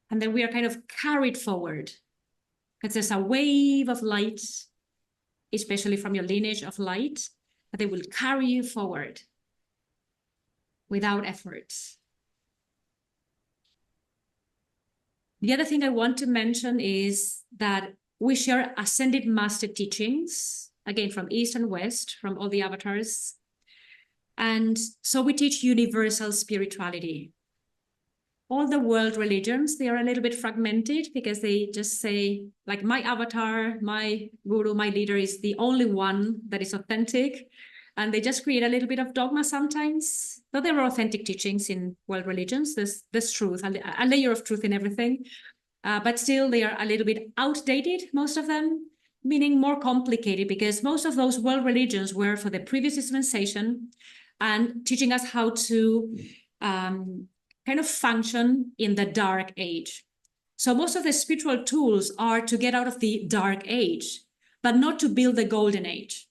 And then we are kind of carried forward because there's a wave of light, especially from your lineage of light, that they will carry you forward without effort. The other thing I want to mention is that we share ascended master teachings, again, from East and West, from all the avatars. And so we teach universal spirituality. All the world religions, they are a little bit fragmented because they just say, like, my avatar, my guru, my leader is the only one that is authentic. And they just create a little bit of dogma sometimes. Though there are authentic teachings in world religions, there's truth, a layer of truth in everything. But still, they are a little bit outdated, most of them, meaning more complicated, because most of those world religions were for the previous dispensation and teaching us how to kind of function in the dark age. So most of the spiritual tools are to get out of the dark age, but not to build the golden age.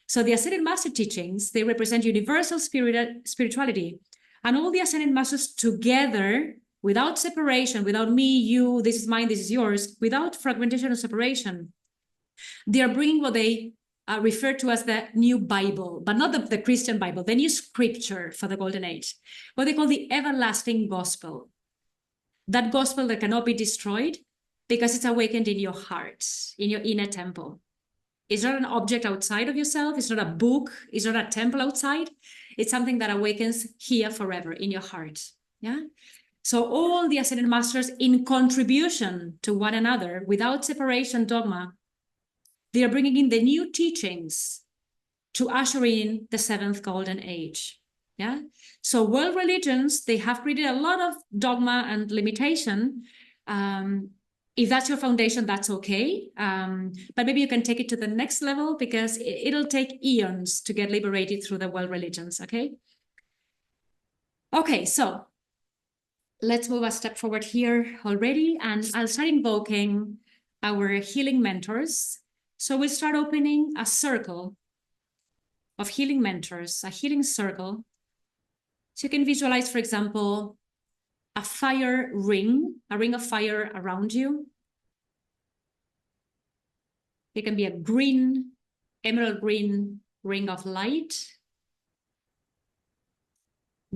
So the Ascended Master teachings, they represent universal spirituality. And all the Ascended Masters together, without separation, without me, you, this is mine, this is yours, without fragmentation or separation, they are bringing what they refer to as the new Bible, but not the Christian Bible, the new scripture for the golden age, what they call the everlasting gospel. That gospel that cannot be destroyed because it's awakened in your heart, in your inner temple. It's not an object outside of yourself. It's not a book. It's not a temple outside. It's something that awakens here forever in your heart. Yeah. So all the Ascended Masters, in contribution to one another, without separation dogma, they are bringing in the new teachings to usher in the seventh golden age. Yeah. So world religions, they have created a lot of dogma and limitation. If that's your foundation, that's okay. But maybe you can take it to the next level because it'll take eons to get liberated through the world religions. Okay. Okay. So let's move a step forward here already, and I'll start invoking our healing mentors. So we'll start opening a circle of healing mentors, a healing circle. So you can visualize, for example, a fire ring, a ring of fire around you. It can be a green, emerald green ring of light.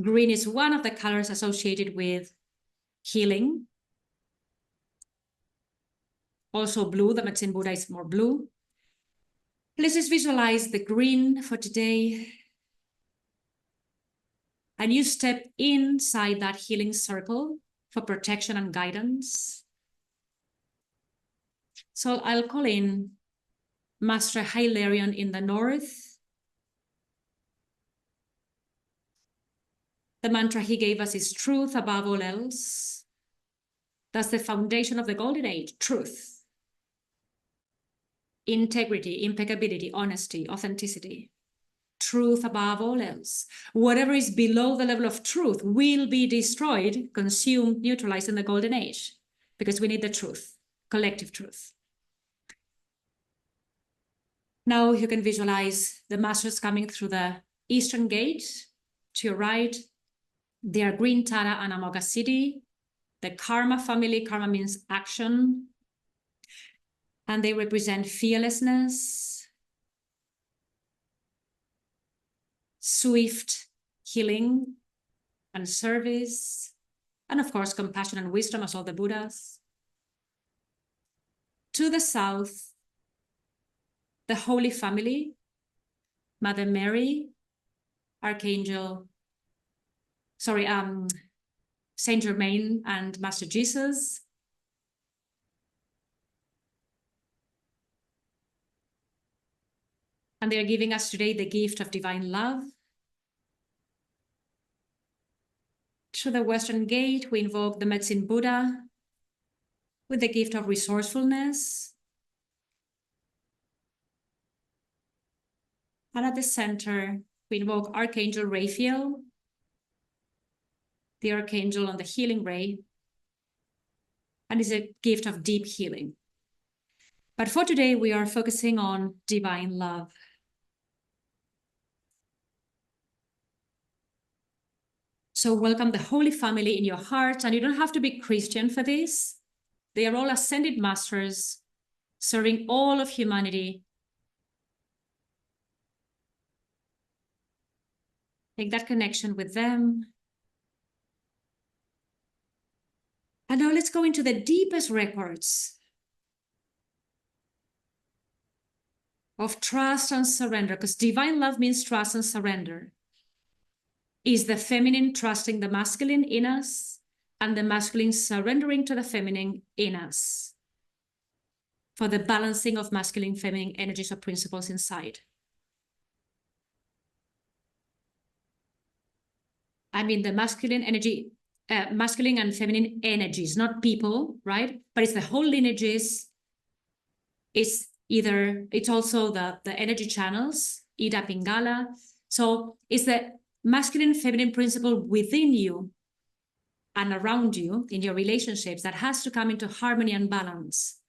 Green is one of the colors associated with healing. Also blue, the Metsin Buddha is more blue. Let's just visualize the green for today. And you step inside that healing circle for protection and guidance. So I'll call in Master Hilarion in the north. The mantra he gave us is truth above all else. That's the foundation of the golden age, truth. Integrity, impeccability, honesty, authenticity. Truth above all else. Whatever is below the level of truth will be destroyed, consumed, neutralized in the golden age, because we need the truth, collective truth. Now you can visualize the masters coming through the eastern gate. To your right, they are Green Tara and Amoga City, the Karma family. Karma means action. And they represent fearlessness, swift healing and service, and of course, compassion and wisdom as all the Buddhas. To the south, the Holy Family, Mother Mary, Archangel, Saint Germain and Master Jesus. And they are giving us today the gift of divine love. To the Western Gate, we invoke the Medicine Buddha with the gift of resourcefulness. And at the center, we invoke Archangel Raphael, the Archangel on the healing ray, and is a gift of deep healing. But for today, we are focusing on divine love. So welcome the Holy Family in your heart, and you don't have to be Christian for this. They are all ascended masters serving all of humanity. Make that connection with them. And now let's go into the deepest records of trust and surrender, because divine love means trust and surrender. Is the feminine trusting the masculine in us, and the masculine surrendering to the feminine in us for the balancing of masculine, feminine energies or principles inside. I mean, the masculine energy, masculine and feminine energies, not people, right? But it's the whole lineages. It's also the energy channels, Ida Pingala. So it's the masculine, feminine principle within you and around you in your relationships that has to come into harmony and balance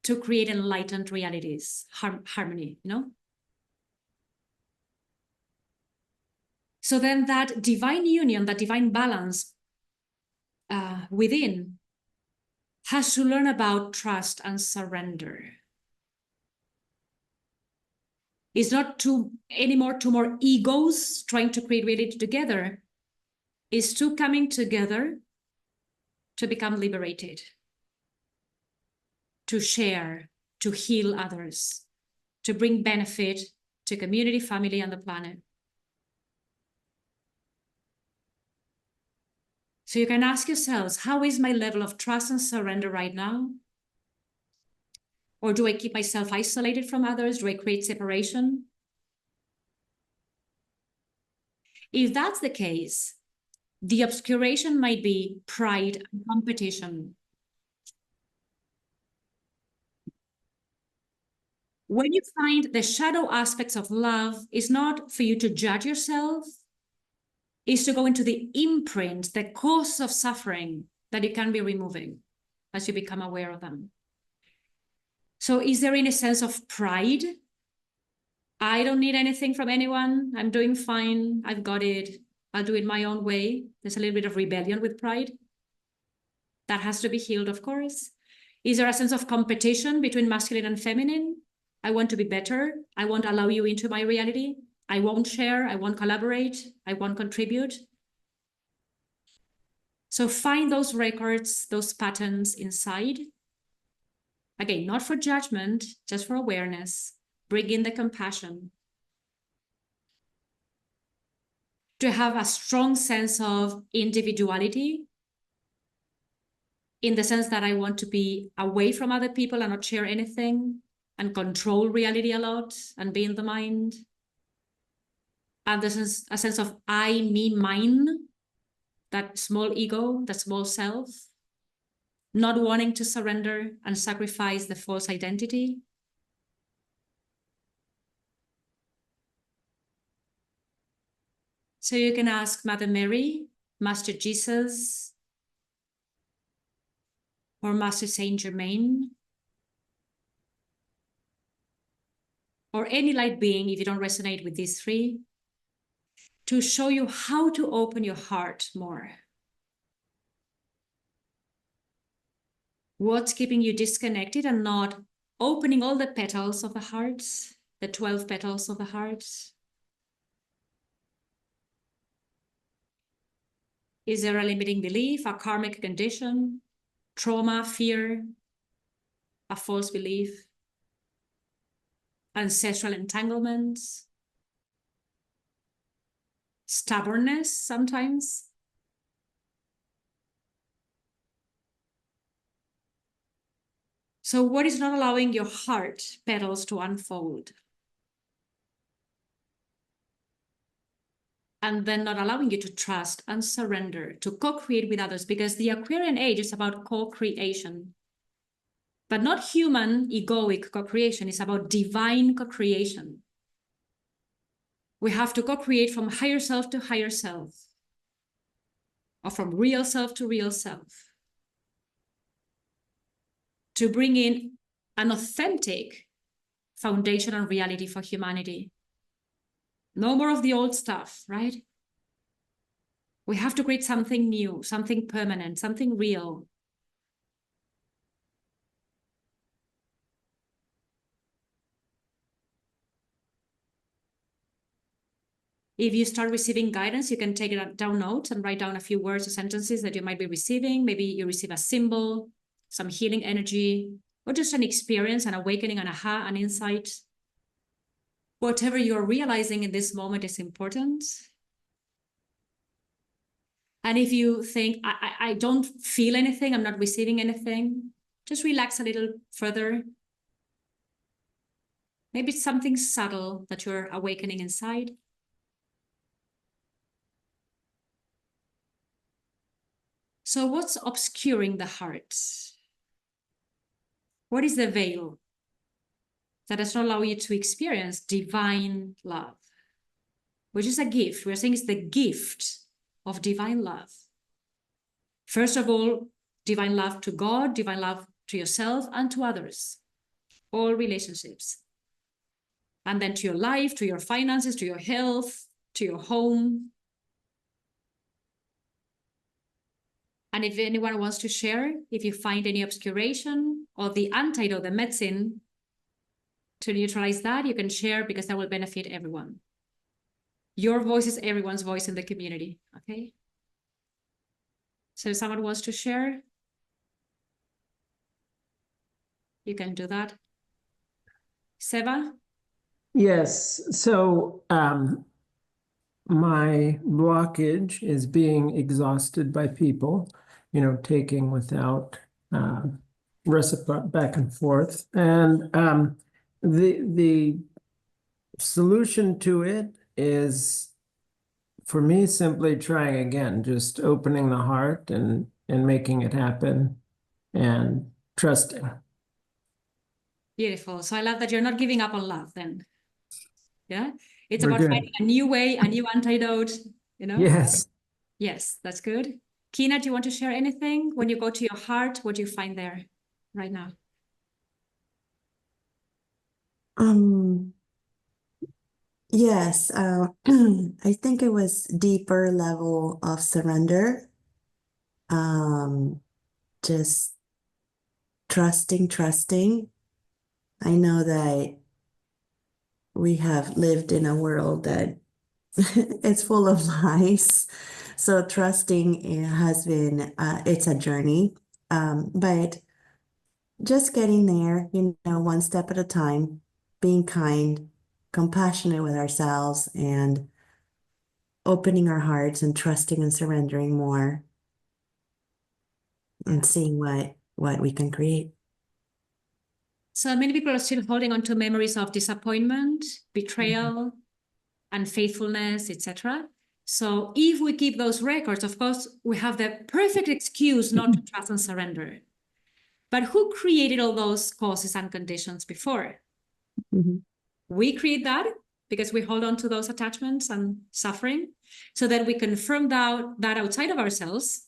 to create enlightened realities, harmony, you know? So then that divine union, that divine balance within has to learn about trust and surrender. It's not anymore two more egos trying to create reality together. It's two coming together to become liberated, to share, to heal others, to bring benefit to community, family, and the planet. So you can ask yourselves, how is my level of trust and surrender right now? Or do I keep myself isolated from others? Do I create separation? If that's the case, the obscuration might be pride and competition. When you find the shadow aspects of love, is not for you to judge yourself, is to go into the imprint, the cause of suffering that you can be removing as you become aware of them. So is there any sense of pride? I don't need anything from anyone. I'm doing fine. I've got it. I'll do it my own way. There's a little bit of rebellion with pride. That has to be healed, of course. Is there a sense of competition between masculine and feminine? I want to be better. I won't allow you into my reality. I won't share. I won't collaborate. I won't contribute. So find those records, those patterns inside. Again, not for judgment, just for awareness. Bring in the compassion. To have a strong sense of individuality, in the sense that I want to be away from other people and not share anything and control reality a lot and be in the mind. And there's a sense of I, me, mine, that small ego, that small self, not wanting to surrender and sacrifice the false identity. So you can ask Mother Mary, Master Jesus, or Master Saint Germain, or any light being, if you don't resonate with these three, to show you how to open your heart more. What's keeping you disconnected and not opening all the petals of the heart, the 12 petals of the heart? Is there a limiting belief, a karmic condition, trauma, fear? a false belief, ancestral entanglements, stubbornness sometimes. So what is not allowing your heart petals to unfold? And then not allowing you to trust and surrender, to co-create with others, because the Aquarian age is about co-creation. But not human, egoic co-creation, it's about divine co-creation. We have to co-create from higher self to higher self, or from real self to real self, to bring in an authentic foundation and reality for humanity. No more of the old stuff, right? We have to create something new, something permanent, something real. If you start receiving guidance, you can take it down notes and write down a few words or sentences that you might be receiving. Maybe you receive a symbol, some healing energy, or just an experience, an awakening, an aha, an insight. Whatever you're realizing in this moment is important. And if you think, I don't feel anything, I'm not receiving anything, just relax a little further. Maybe it's something subtle that you're awakening inside. So what's obscuring the heart? What is the veil that does not allow you to experience divine love, which is a gift? We're saying it's the gift of divine love. First of all, divine love to God, divine love to yourself and to others, all relationships. And then to your life, to your finances, to your health, to your home. And if anyone wants to share, if you find any obscuration or the antidote, the medicine to neutralize that, you can share, because that will benefit everyone. Your voice is everyone's voice in the community, okay? So if someone wants to share, you can do that. Seva? Yes, so my blockage is being exhausted by people, taking without reciprocity back and forth. And the solution to it is, for me, simply trying again, just opening the heart and making it happen and trusting. Beautiful. So I love that you're not giving up on love then. Yeah? It's We're about good. finding a new way, a new antidote, Yes. Yes, that's good. Kina, do you want to share anything? When you go to your heart, what do you find there right now? Yes, I think it was deeper level of surrender. Just trusting. I know that we have lived in a world that it's full of lies. So trusting has been, it's a journey. But just getting there, one step at a time, being kind, compassionate with ourselves, and opening our hearts and trusting and surrendering more, and seeing what we can create. So many people are still holding on to memories of disappointment, betrayal, unfaithfulness, etc. So if we keep those records, of course, we have the perfect excuse not to trust and surrender. But who created all those causes and conditions before? Mhm. We create that because we hold on to those attachments and suffering, so that we confirm that outside of ourselves,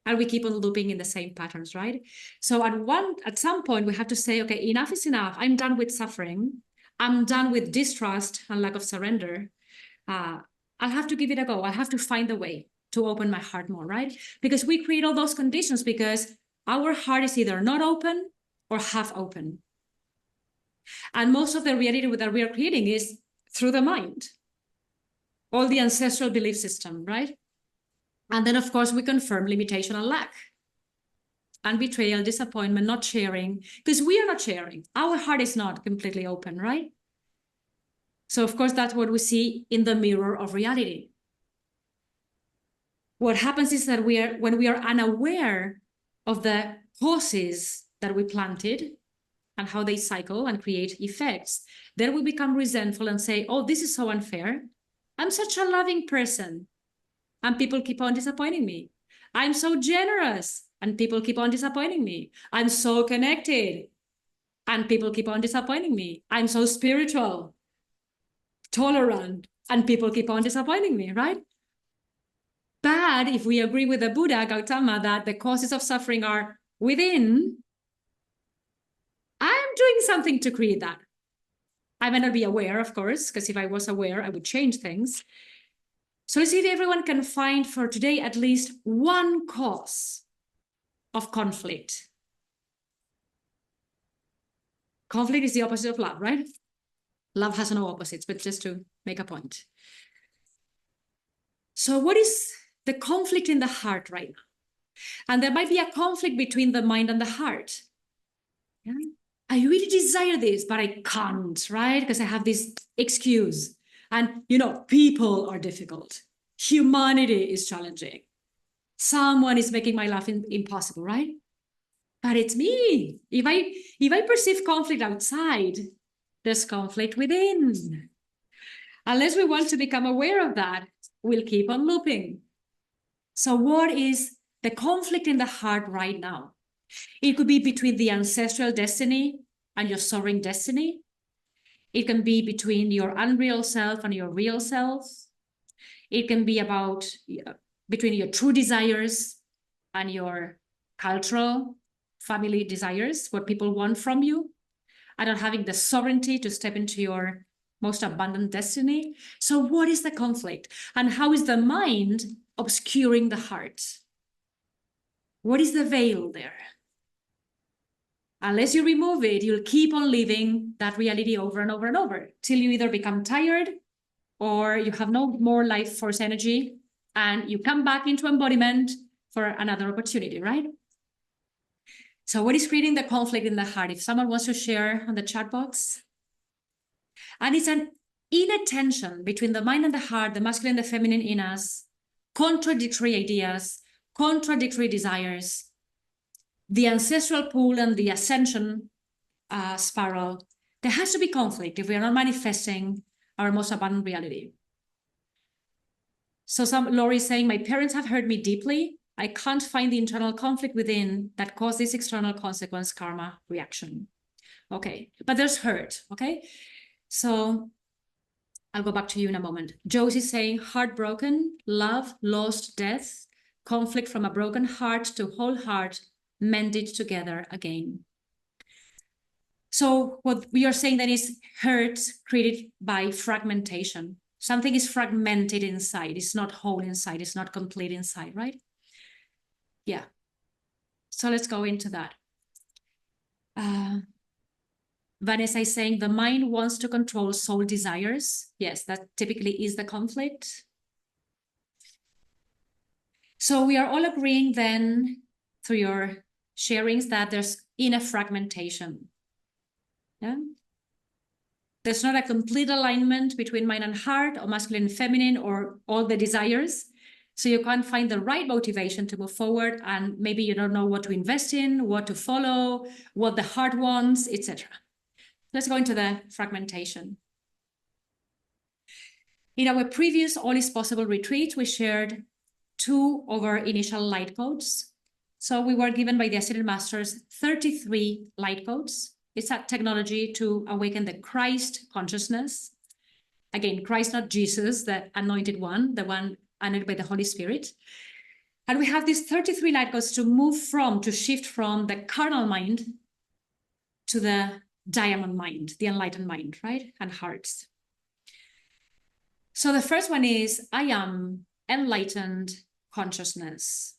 and we keep on looping in the same patterns, right? So at some point, we have to say, okay, enough is enough. I'm done with suffering. I'm done with distrust and lack of surrender. I'll have to give it a go. I'll have to find a way to open my heart more, right? Because we create all those conditions because our heart is either not open or half open. And most of the reality that we are creating is through the mind, all the ancestral belief system, right? And then, of course, we confirm limitation and lack. and betrayal, disappointment, not sharing, because we are not sharing. Our heart is not completely open, right? So of course, that's what we see in the mirror of reality. What happens is that when we are unaware of the causes that we planted and how they cycle and create effects, then we become resentful and say, oh, this is so unfair. I'm such a loving person, and people keep on disappointing me. I'm so generous, and people keep on disappointing me. I'm so connected, and people keep on disappointing me. I'm so spiritual, tolerant, and people keep on disappointing me, right? But if we agree with the Buddha, Gautama, that the causes of suffering are within, I'm doing something to create that. I may not be aware, of course, because if I was aware, I would change things. So let's see if everyone can find for today at least one cause of conflict. Conflict is the opposite of love, right? Love has no opposites, but just to make a point. So what is the conflict in the heart right now? And there might be a conflict between the mind and the heart. Yeah? I really desire this, but I can't, right? Because I have this excuse. And, people are difficult. Humanity is challenging. Someone is making my life impossible, right? But it's me. If I perceive conflict outside, there's conflict within. Unless we want to become aware of that, we'll keep on looping. So what is the conflict in the heart right now? It could be between the ancestral destiny and your sovereign destiny. It can be between your unreal self and your real self. It can be about between your true desires and your cultural family desires, what people want from you, and not having the sovereignty to step into your most abundant destiny. So what is the conflict? And how is the mind obscuring the heart? What is the veil there? Unless you remove it, you'll keep on living that reality over and over and over till you either become tired or you have no more life force energy and you come back into embodiment for another opportunity, right? So what is creating the conflict in the heart? If someone wants to share on the chat box. And it's an inattention between the mind and the heart, the masculine and the feminine in us, contradictory ideas, contradictory desires, the ancestral pool and the ascension spiral. There has to be conflict if we are not manifesting our most abundant reality. So Lori is saying, my parents have hurt me deeply. I can't find the internal conflict within that caused this external consequence karma reaction. Okay, but there's hurt, okay? So I'll go back to you in a moment. Josie's saying, heartbroken, love, lost, death, conflict from a broken heart to whole heart, mended together again. So what we are saying then is hurt created by fragmentation. Something is fragmented inside. It's not whole inside. It's not complete inside, right? Yeah. So let's go into that. Vanessa is saying the mind wants to control soul desires. Yes, that typically is the conflict. So we are all agreeing then through your sharings that there's inner fragmentation. Yeah. There's not a complete alignment between mind and heart or masculine and feminine or all the desires. So you can't find the right motivation to move forward, and maybe you don't know what to invest in, what to follow, what the heart wants, etc. Let's go into the fragmentation. In our previous All is Possible retreat, we shared 2 of our initial light codes. So we were given by the Ascended Masters 33 light codes. It's a technology to awaken the Christ consciousness. Again, Christ, not Jesus, the anointed one, the one anointed by the Holy Spirit. And we have these 33 light codes to shift from the carnal mind to the diamond mind, the enlightened mind, right? And hearts. So the first one is, I am enlightened consciousness.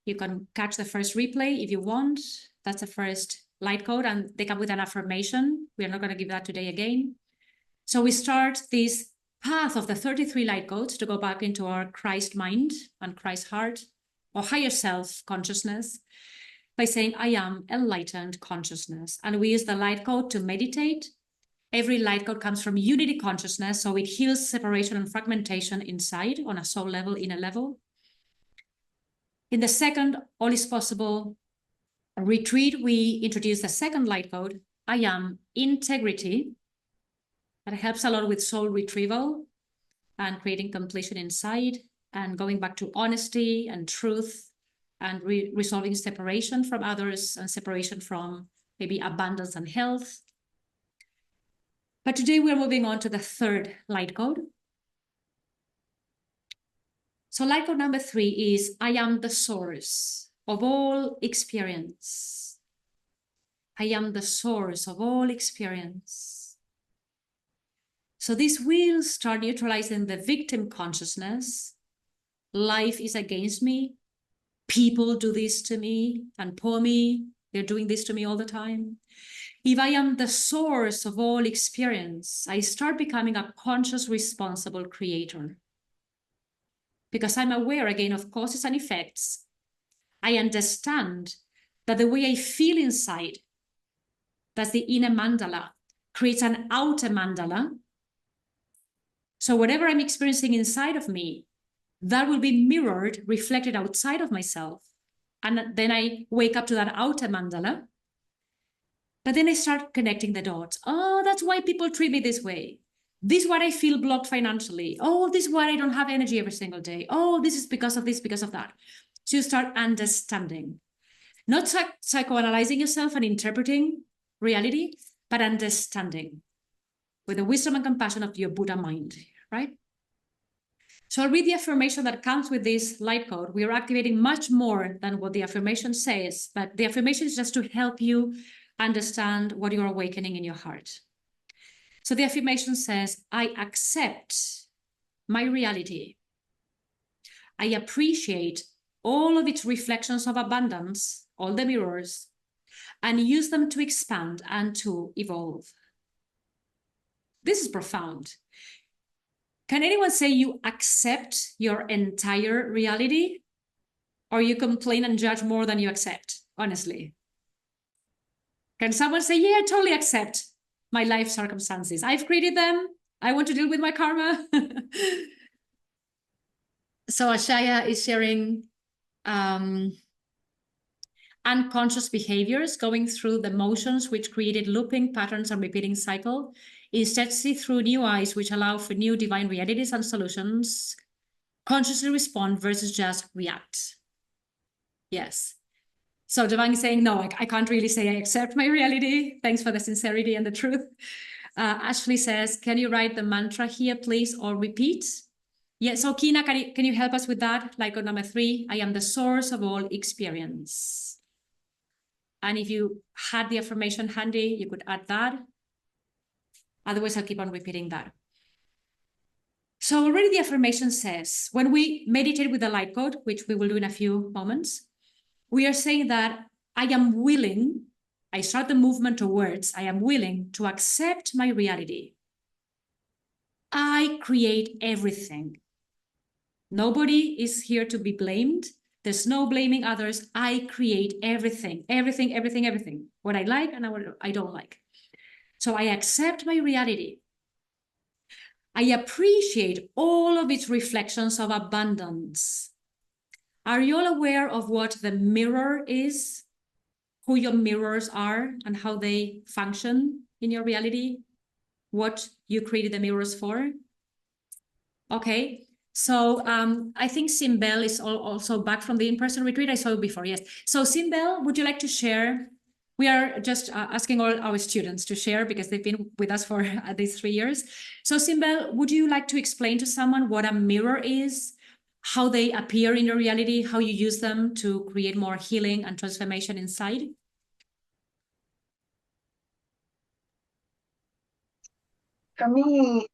You can catch the first replay if you want. That's the first light code, and they come with an affirmation. We are not going to give that today again. So we start this path of the 33 light codes to go back into our Christ mind and Christ heart, or higher self consciousness. by saying, I am enlightened consciousness. And we use the light code to meditate. Every light code comes from unity consciousness, so it heals separation and fragmentation inside on a soul level, inner level. In the second All is Possible retreat, we introduce the second light code, I am integrity. That helps a lot with soul retrieval and creating completion inside and going back to honesty and truth and resolving separation from others and separation from maybe abundance and health. But today we're moving on to the third light code. So light code number 3 is, I am the source of all experience. I am the source of all experience. So this will start neutralizing the victim consciousness. Life is against me. People do this to me and poor me. They're doing this to me all the time. If I am the source of all experience, I start becoming a conscious, responsible creator. Because I'm aware again of causes and effects. I understand that the way I feel inside, that's the inner mandala, creates an outer mandala. So whatever I'm experiencing inside of me, that will be mirrored, reflected outside of myself. And then I wake up to that outer mandala. But then I start connecting the dots. Oh, that's why people treat me this way. This is why I feel blocked financially. Oh, this is why I don't have energy every single day. Oh, this is because of this, because of that. So you start understanding. Not psychoanalyzing yourself and interpreting reality, but understanding with the wisdom and compassion of your Buddha mind, right? So I'll read the affirmation that comes with this light code. We are activating much more than what the affirmation says, but the affirmation is just to help you understand what you're awakening in your heart. So the affirmation says, I accept my reality. I appreciate all of its reflections of abundance, all the mirrors, and use them to expand and to evolve. This is profound. Can anyone say you accept your entire reality? Or you complain and judge more than you accept, honestly? Can someone say, yeah, I totally accept my life circumstances. I've created them. I want to deal with my karma. So Ashaya is sharing unconscious behaviors, going through the motions which created looping patterns and repeating cycle. Instead, see through new eyes, which allow for new divine realities and solutions. Consciously respond versus just react. Yes. So Devang is saying, no, I can't really say I accept my reality. Thanks for the sincerity and the truth. Ashley says, can you write the mantra here, please, or repeat? Yeah, so Kina, can you help us with that? Like on number 3, I am the source of all experience. And if you had the affirmation handy, you could add that. Otherwise, I'll keep on repeating that. So already the affirmation says, when we meditate with the light code, which we will do in a few moments, we are saying that I am willing, I start the movement towards, I am willing to accept my reality. I create everything. Nobody is here to be blamed. There's no blaming others. I create everything, everything, everything, everything. What I like and what I don't like. So I accept my reality. I appreciate all of its reflections of abundance. Are you all aware of what the mirror is? Who your mirrors are and how they function in your reality? What you created the mirrors for? Okay. So I think Simbel is also back from the in-person retreat. I saw you before, yes. So Simbel, would you like to share? We are just asking all our students to share because they've been with us for these 3 years. So Simbel, would you like to explain to someone what a mirror is, how they appear in your reality, how you use them to create more healing and transformation inside? For me,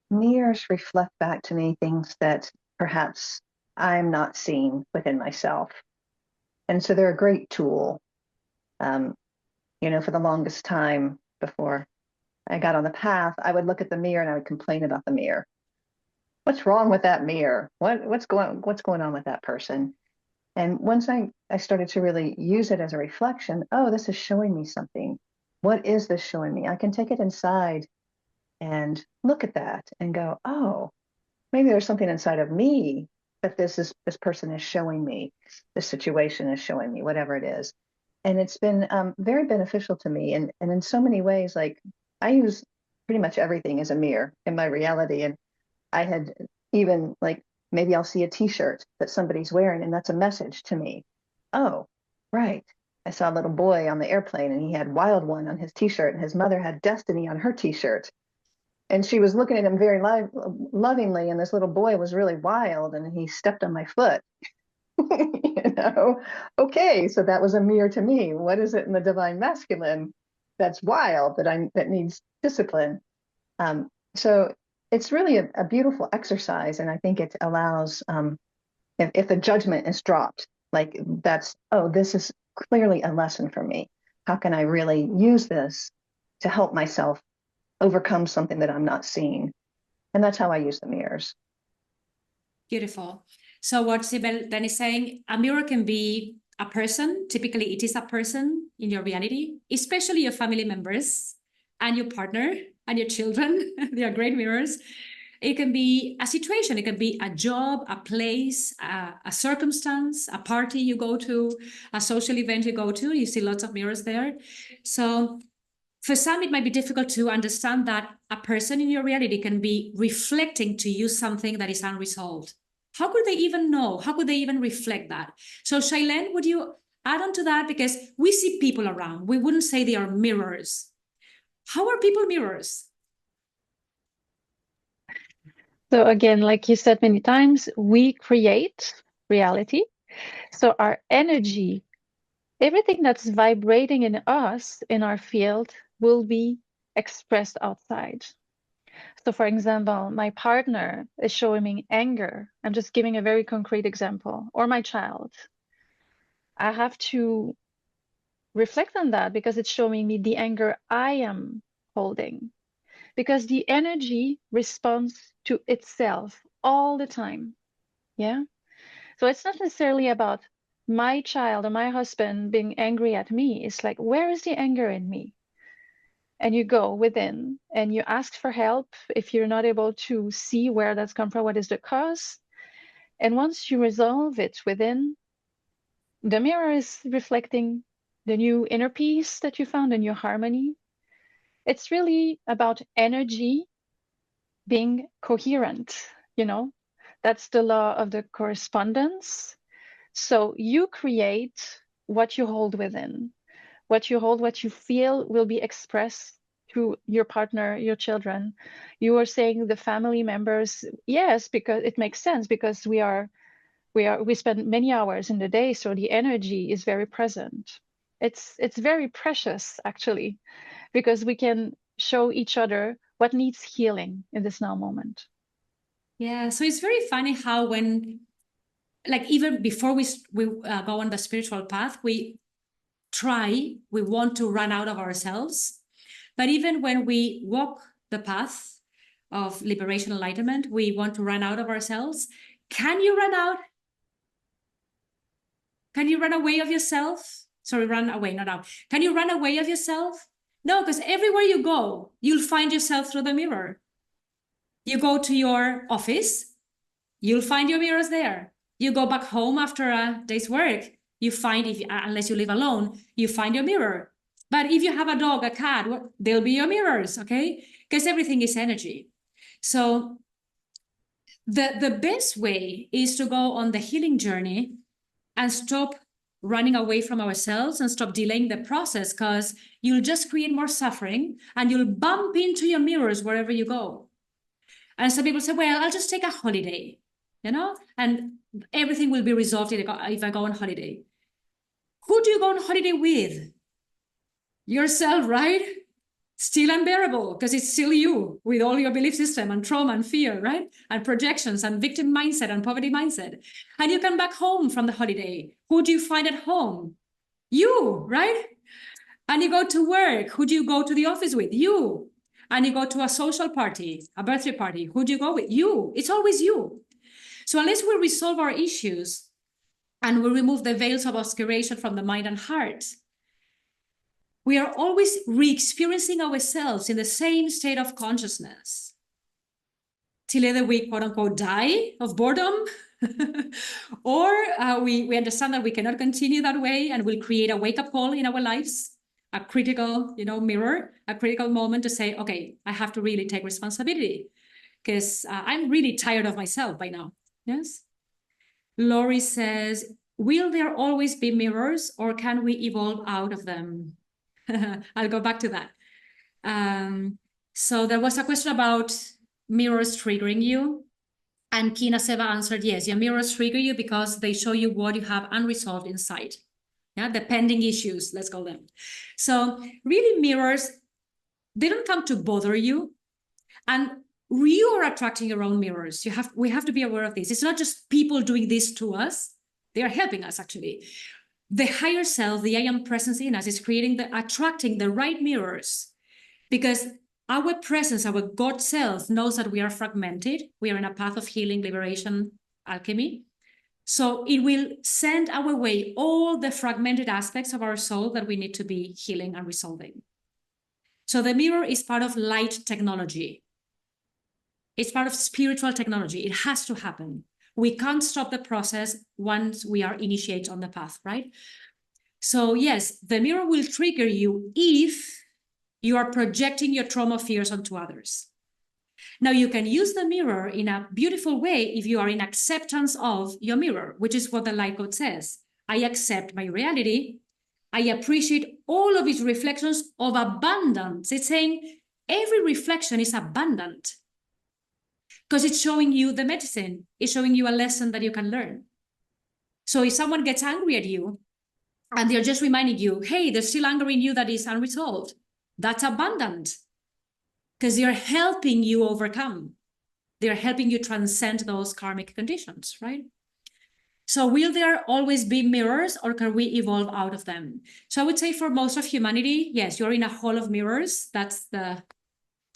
mirrors reflect back to me things that perhaps I'm not seeing within myself. And so they're a great tool. For the longest time before I got on the path, I would look at the mirror and I would complain about the mirror. What's wrong with that mirror? What's going on with that person? And once I started to really use it as a reflection, oh, this is showing me something. What is this showing me? I can take it inside and look at that and go, oh, maybe there's something inside of me that this person is showing me, this situation is showing me, whatever it is. And it's been very beneficial to me. And in so many ways, like I use pretty much everything as a mirror in my reality. And I had even like, maybe I'll see a t-shirt that somebody's wearing and that's a message to me. Oh, right. I saw a little boy on the airplane and he had Wild One on his t-shirt and his mother had Destiny on her t-shirt. And she was looking at him very lovingly, and this little boy was really wild and he stepped on my foot. You know, okay, so that was a mirror to me. What is it in the divine masculine that's wild, that needs discipline? So it's really a beautiful exercise, and I think it allows, if the judgment is dropped, like that's, oh, this is clearly a lesson for me. How can I really use this to help myself overcome something that I'm not seeing? And that's how I use the mirrors. Beautiful. So what Sibel then is saying, a mirror can be a person. Typically, it is a person in your reality, especially your family members and your partner and your children. They are great mirrors. It can be a situation. It can be a job, a place, a circumstance, a party you go to, a social event you go to. You see lots of mirrors there. So for some, it might be difficult to understand that a person in your reality can be reflecting to you something that is unresolved. How could they even know? How could they even reflect that? So Shailene, would you add on to that? Because we see people around. We wouldn't say they are mirrors. How are people mirrors? So again, like you said many times, we create reality. So our energy, everything that's vibrating in us, in our field, will be expressed outside. So for example, my partner is showing me anger. I'm just giving a very concrete example. Or my child. I have to reflect on that because it's showing me the anger I am holding. Because the energy responds to itself all the time. Yeah. So it's not necessarily about my child or my husband being angry at me. It's like, where is the anger in me? And you go within and you ask for help if you're not able to see where that's come from, what is the cause. And once you resolve it within, the mirror is reflecting the new inner peace that you found, the new harmony. It's really about energy being coherent, you know? That's the law of the correspondence. So you create what you hold within. What you hold, what you feel will be expressed through your partner, your children. You are saying the family members, yes, because it makes sense because we spend many hours in the day, so the energy is very present. It's very precious actually, because we can show each other what needs healing in this now moment. Yeah, so it's very funny how when, like even before we go on the spiritual path, we want to run out of ourselves. But even when we walk the path of liberation, enlightenment, we want to run out of ourselves. Can you run out? Can you run away of yourself? Sorry, run away, not out. Can you run away of yourself? No, because everywhere you go, you'll find yourself through the mirror. You go to your office, you'll find your mirrors there. You go back home after a day's work, you find, unless you live alone, you find your mirror. But if you have a dog, a cat, they'll be your mirrors, okay? Because everything is energy. So the best way is to go on the healing journey and stop running away from ourselves and stop delaying the process, because you'll just create more suffering and you'll bump into your mirrors wherever you go. And some people say, well, I'll just take a holiday, you know, and everything will be resolved if I go on holiday. Who do you go on holiday with? Yourself, right? Still unbearable, because it's still you with all your belief system and trauma and fear, right? And projections and victim mindset and poverty mindset. And you come back home from the holiday. Who do you find at home? You, right? And you go to work. Who do you go to the office with? You. And you go to a social party, a birthday party. Who do you go with? You. It's always you. So unless we resolve our issues, and we remove the veils of obscuration from the mind and heart, we are always re-experiencing ourselves in the same state of consciousness till either we quote unquote die of boredom or we understand that we cannot continue that way, and we'll create a wake-up call in our lives, a critical mirror, a critical moment to say, okay, I have to really take responsibility because I'm really tired of myself by now. Yes. Lori says, will there always be mirrors, or can we evolve out of them? I'll go back to that. So there was a question about mirrors triggering you. And Kina Seva answered, yes, your mirrors trigger you because they show you what you have unresolved inside. Yeah, the pending issues, let's call them. So really mirrors, they don't come to bother you. And you are attracting your own mirrors. We have to be aware of this. It's not just people doing this to us. They are helping us, actually. The higher self, the I am presence in us, is attracting the right mirrors, because our presence, our God self, knows that we are fragmented. We are in a path of healing, liberation, alchemy. So it will send our way all the fragmented aspects of our soul that we need to be healing and resolving. So the mirror is part of light technology. It's part of spiritual technology. It has to happen. We can't stop the process once we are initiated on the path, right? So yes, the mirror will trigger you if you are projecting your trauma fears onto others. Now, you can use the mirror in a beautiful way if you are in acceptance of your mirror, which is what the light code says. I accept my reality. I appreciate all of its reflections of abundance. It's saying every reflection is abundant because it's showing you the medicine. It's showing you a lesson that you can learn. So if someone gets angry at you and they're just reminding you, hey, there's still anger in you that is unresolved, that's abundant because they're helping you overcome. They're helping you transcend those karmic conditions, right? So will there always be mirrors, or can we evolve out of them? So I would say for most of humanity, yes, you're in a hall of mirrors. That's the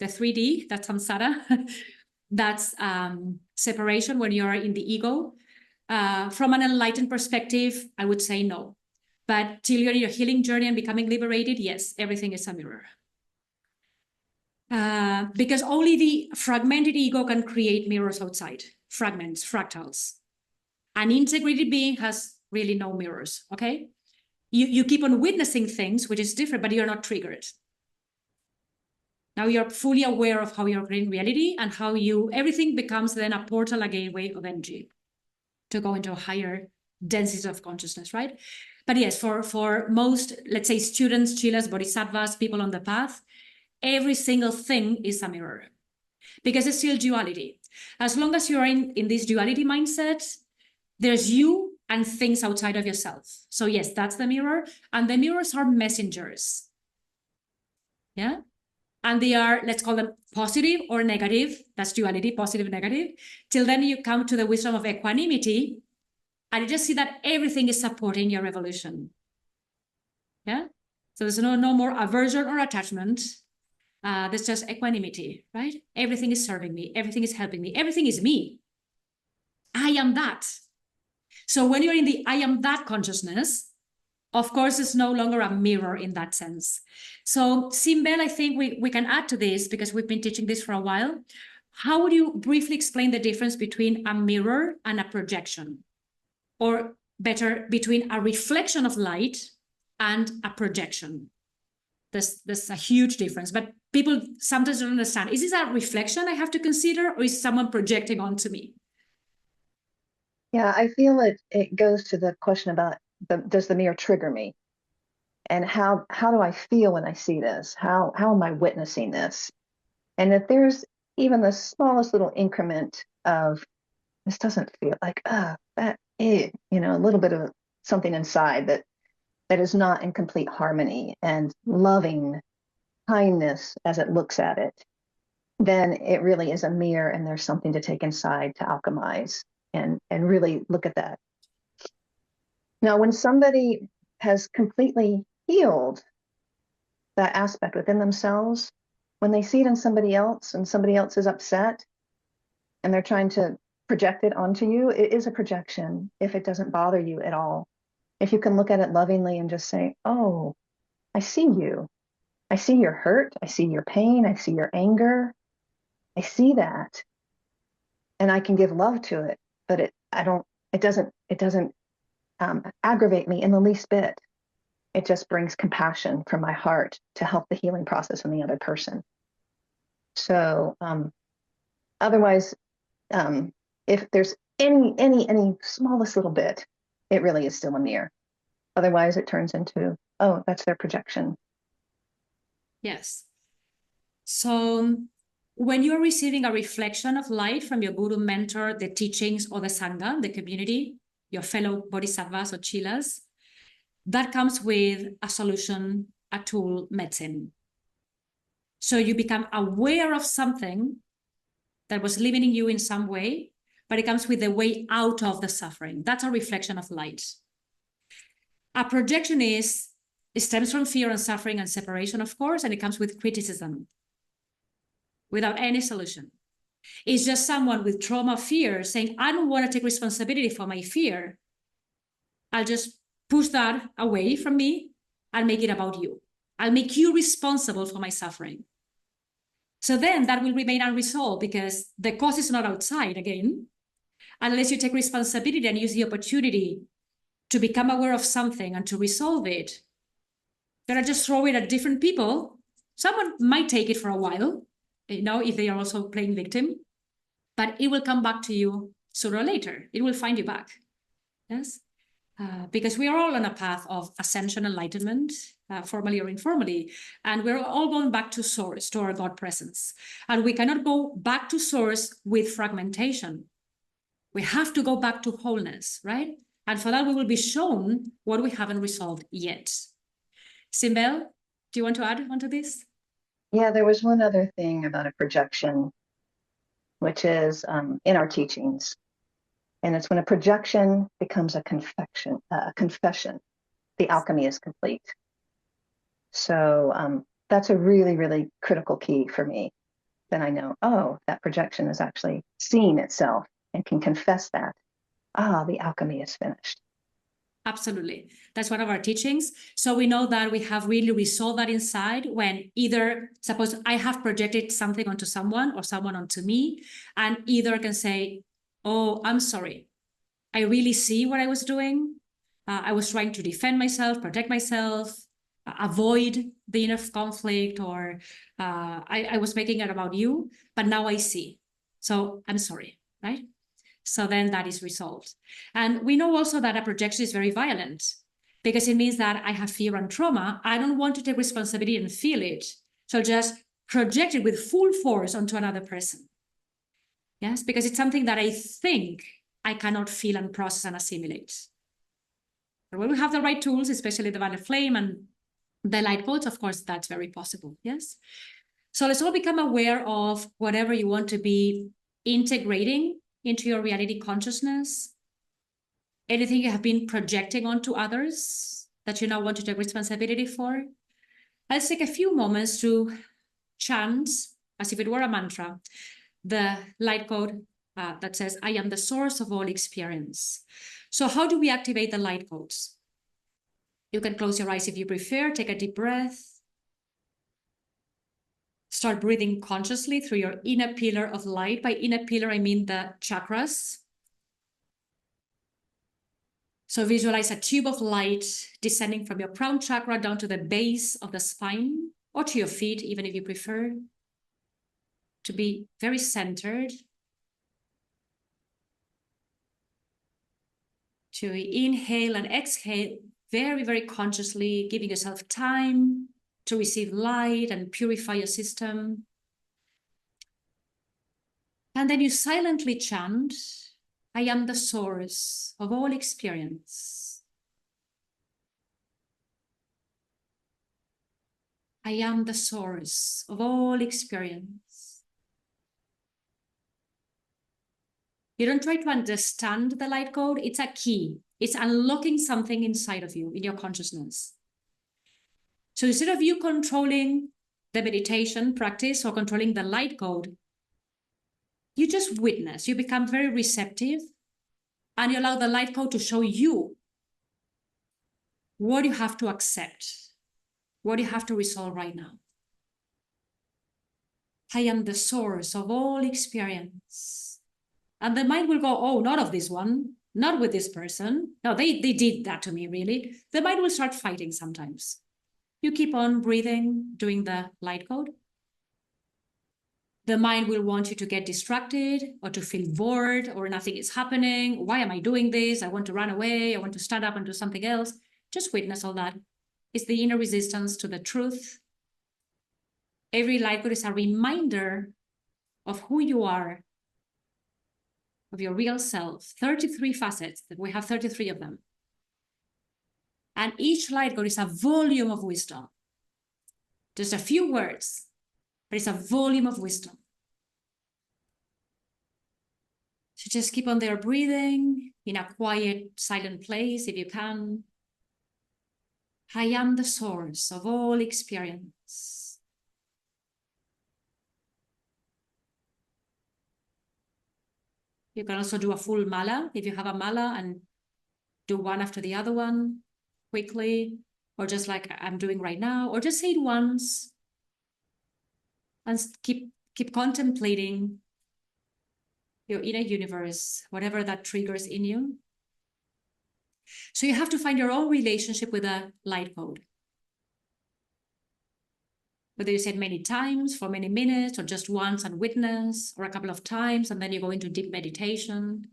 3D, that's samsara. That's separation when you're in the ego. From an enlightened perspective, I would say no. But till you're in your healing journey and becoming liberated, yes, everything is a mirror. Because only the fragmented ego can create mirrors outside, fragments, fractals. An integrated being has really no mirrors, okay? You keep on witnessing things, which is different, but you're not triggered. Now you're fully aware of how you're creating reality and how everything becomes then a portal, a gateway of energy to go into a higher density of consciousness, right? But yes, for most, let's say, students, chilas, bodhisattvas, people on the path, every single thing is a mirror because it's still duality. As long as you're in this duality mindset, there's you and things outside of yourself. So yes, that's the mirror. And the mirrors are messengers. Yeah. And they are, let's call them positive or negative. That's duality, positive, negative. Till then you come to the wisdom of equanimity and you just see that everything is supporting your evolution. Yeah. So there's no more aversion or attachment. There's just equanimity, right? Everything is serving me. Everything is helping me. Everything is me. I am that. So when you're in the I am that consciousness, of course, it's no longer a mirror in that sense. So Simbel, I think we can add to this because we've been teaching this for a while. How would you briefly explain the difference between a mirror and a projection? Or better, between a reflection of light and a projection? There's a huge difference, but people sometimes don't understand. Is this a reflection I have to consider, or is someone projecting onto me? Yeah, I feel it goes to the question about does the mirror trigger me? And how do I feel when I see this? How am I witnessing this? And if there's even the smallest little increment of this doesn't feel like that is, a little bit of something inside that is not in complete harmony and loving kindness as it looks at it, then it really is a mirror, and there's something to take inside to alchemize and really look at that. Now, when somebody has completely healed that aspect within themselves, when they see it in somebody else and somebody else is upset and they're trying to projected onto you, it is a projection if it doesn't bother you at all. If you can look at it lovingly and just say, oh, I see you. I see your hurt. I see your pain. I see your anger. I see that. And I can give love to it, but it doesn't aggravate me in the least bit. It just brings compassion from my heart to help the healing process in the other person. So otherwise, if there's any smallest little bit, it really is still a mirror. Otherwise, it turns into, oh, that's their projection. Yes. So when you're receiving a reflection of light from your guru, mentor, the teachings, or the sangha, the community, your fellow bodhisattvas or chilas, that comes with a solution, a tool, medicine. So you become aware of something that was limiting you in some way, but it comes with a way out of the suffering. That's a reflection of light. A projection it stems from fear and suffering and separation, of course, and it comes with criticism without any solution. It's just someone with trauma, fear, saying, I don't want to take responsibility for my fear. I'll just push that away from me and make it about you. I'll make you responsible for my suffering. So then that will remain unresolved because the cause is not outside again, unless you take responsibility and use the opportunity to become aware of something and to resolve it. Then I just throw it at different people. Someone might take it for a while, if they are also playing victim, but it will come back to you sooner or later. It will find you back. Yes. Because we are all on a path of ascension, enlightenment, formally or informally, and we're all going back to source, to our God presence. And we cannot go back to source with fragmentation. We have to go back to wholeness, right? And for that, we will be shown what we haven't resolved yet. Simbel, do you want to add onto this? Yeah, there was one other thing about a projection, which is in our teachings. And it's when a projection becomes a confession, the alchemy is complete. So that's a really, really critical key for me. Then I know, oh, that projection is actually seeing itself and can confess that. The alchemy is finished. Absolutely. That's one of our teachings. So we know that we have really resolved that inside when either, suppose I have projected something onto someone or someone onto me, and either can say, oh, I'm sorry. I really see what I was doing. I was trying to defend myself, protect myself, avoid the inner conflict, or I was making it about you, but now I see. So I'm sorry, right? So then that is resolved. And we know also that a projection is very violent because it means that I have fear and trauma. I don't want to take responsibility and feel it. So just project it with full force onto another person. Yes, because it's something that I think I cannot feel and process and assimilate. But when we have the right tools, especially the violet flame and the light codes, of course, that's very possible. Yes. So let's all become aware of whatever you want to be integrating into your reality consciousness, anything you have been projecting onto others that you now want to take responsibility for. Let's take a few moments to chant, as if it were a mantra, the light code that says, I am the source of all experience. So how do we activate the light codes? You can close your eyes if you prefer, take a deep breath. Start breathing consciously through your inner pillar of light. By inner pillar, I mean the chakras. So visualize a tube of light descending from your crown chakra down to the base of the spine, or to your feet, even if you prefer, to be very centered. To inhale and exhale very, very consciously, giving yourself time to receive light and purify your system. And then you silently chant, I am the source of all experience. I am the source of all experience. You don't try to understand the light code. It's a key. It's unlocking something inside of you, in your consciousness. So instead of you controlling the meditation practice or controlling the light code, You just witness, you become very receptive, and you allow the light code to show you what you have to accept, what you have to resolve right now. I am the source of all experience. And the mind will go, oh, not of this one, not with this person. No, they did that to me, really. The mind will start fighting sometimes. You keep on breathing, doing the light code. The mind will want you to get distracted or to feel bored or nothing is happening. Why am I doing this? I want to run away. I want to stand up and do something else. Just witness all that. It's the inner resistance to the truth. Every light code is a reminder of who you are, of your real self. 33 facets, that we have 33 of them. And each light code is a volume of wisdom. Just a few words, but it's a volume of wisdom. So just keep on there breathing in a quiet, silent place if you can. I am the source of all experience. You can also do a full mala if you have a mala and do one after the other one quickly, or just like I'm doing right now, or just say it once and keep contemplating your inner universe, whatever that triggers in you. So you have to find your own relationship with a light code. Whether you say it many times for many minutes, or just once and witness, or a couple of times, and then you go into deep meditation.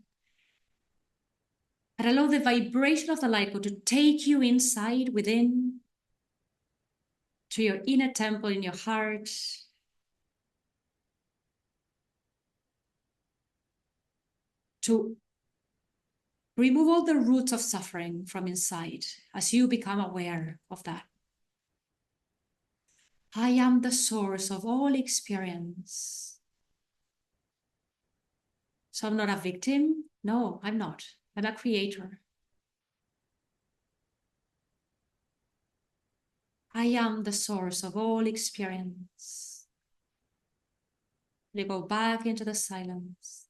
And allow the vibration of the light code to take you inside within, to your inner temple in your heart. To remove all the roots of suffering from inside as you become aware of that. I am the source of all experience. So I'm not a victim. No, I'm not. I'm a creator. I am the source of all experience. You go back into the silence.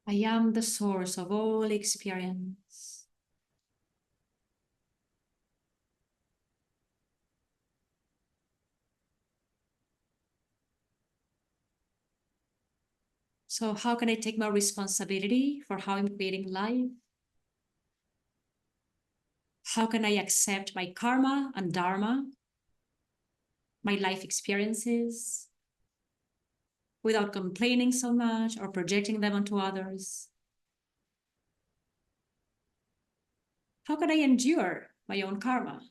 I am the source of all experience. So how can I take more responsibility for how I'm creating life? How can I accept my karma and dharma, my life experiences, without complaining so much or projecting them onto others? How can I endure my own karma?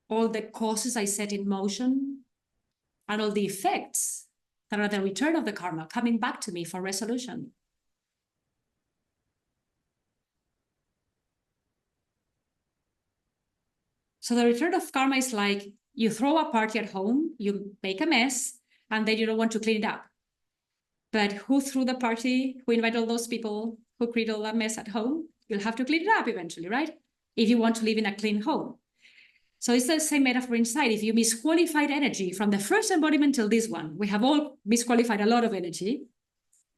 All the causes I set in motion and all the effects that are the return of the karma coming back to me for resolution. So the return of karma is like you throw a party at home, you make a mess, and then you don't want to clean it up. But who threw the party? Who invited all those people? Who created all that mess at home? You'll have to clean it up eventually, right? If you want to live in a clean home. So it's the same metaphor inside. If you misqualified energy from the first embodiment till this one, we have all misqualified a lot of energy.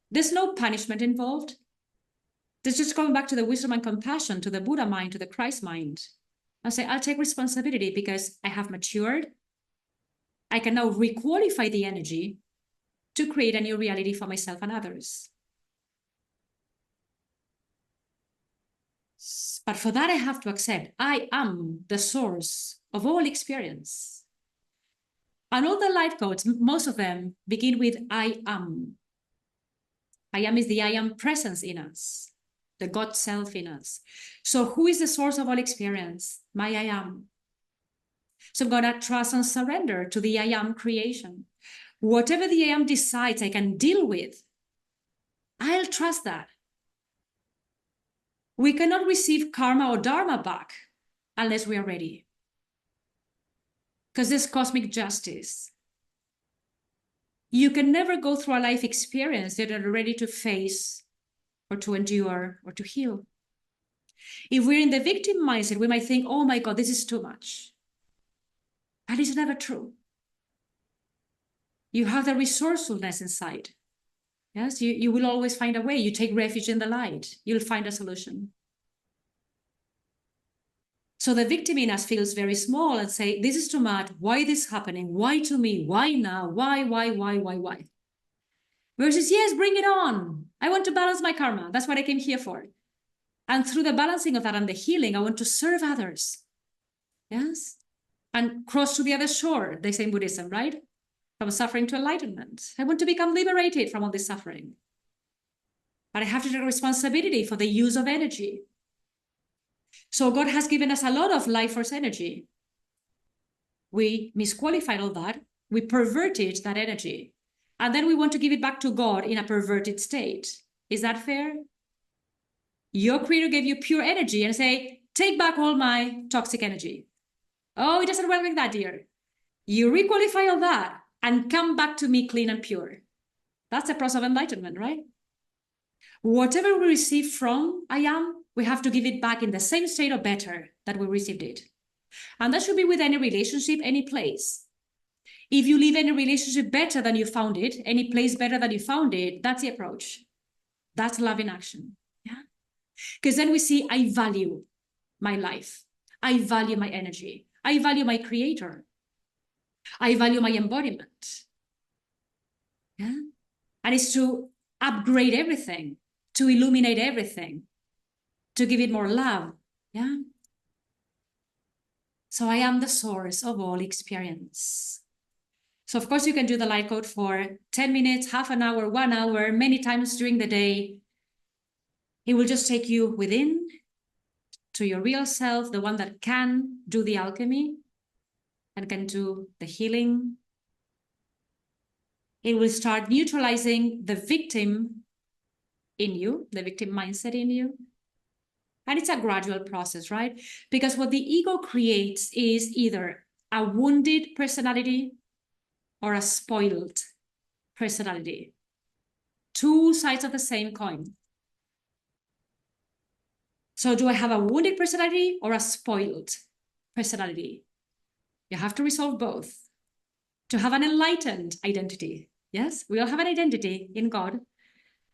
There's no punishment involved. There's just going back to the wisdom and compassion, to the Buddha mind, to the Christ mind. I'll say, I'll take responsibility because I have matured. I can now requalify the energy to create a new reality for myself and others. But for that, I have to accept I am the source of all experience. And all the light codes, most of them begin with I am. I am is the I am presence in us, the God self in us. So who is the source of all experience? My I am. So I'm going to trust and surrender to the I am creation. Whatever the I am decides I can deal with, I'll trust that. We cannot receive karma or dharma back unless we are ready. Because there's cosmic justice. You can never go through a life experience that are ready to face or to endure or to heal. If we're in the victim mindset, we might think, oh my God, this is too much. That is never true. You have the resourcefulness inside. Yes, you will always find a way. You take refuge in the light. You'll find a solution. So the victim in us feels very small and say, this is too much. Why is this happening? Why to me? Why now? Why? Versus, yes, bring it on. I want to balance my karma. That's what I came here for. And through the balancing of that and the healing, I want to serve others. Yes. And cross to the other shore, they say in Buddhism, right? From suffering to enlightenment. I want to become liberated from all this suffering. But I have to take responsibility for the use of energy. So God has given us a lot of life force energy. We misqualified all that. We perverted that energy. And then we want to give it back to God in a perverted state. Is that fair? Your creator gave you pure energy and say, take back all my toxic energy. Oh, it doesn't work like that, dear. You requalify all that and come back to me clean and pure. That's a process of enlightenment, right? Whatever we receive from I am, we have to give it back in the same state or better that we received it. And that should be with any relationship, any place. If you leave any relationship better than you found it, any place better than you found it, that's the approach. That's love in action. Yeah. Because then we see, I value my life. I value my energy. I value my creator. I value my embodiment. Yeah. And it's to upgrade everything, to illuminate everything, to give it more love. Yeah. So I am the source of all experience. So of course you can do the light code for 10 minutes, half an hour, 1 hour, many times during the day. It will just take you within to your real self, the one that can do the alchemy and can do the healing. It will start neutralizing the victim in you, the victim mindset in you. And it's a gradual process, right? Because what the ego creates is either a wounded personality or a spoiled personality. Two sides of the same coin. So do I have a wounded personality or a spoiled personality? You have to resolve both to have an enlightened identity. Yes, we all have an identity in God,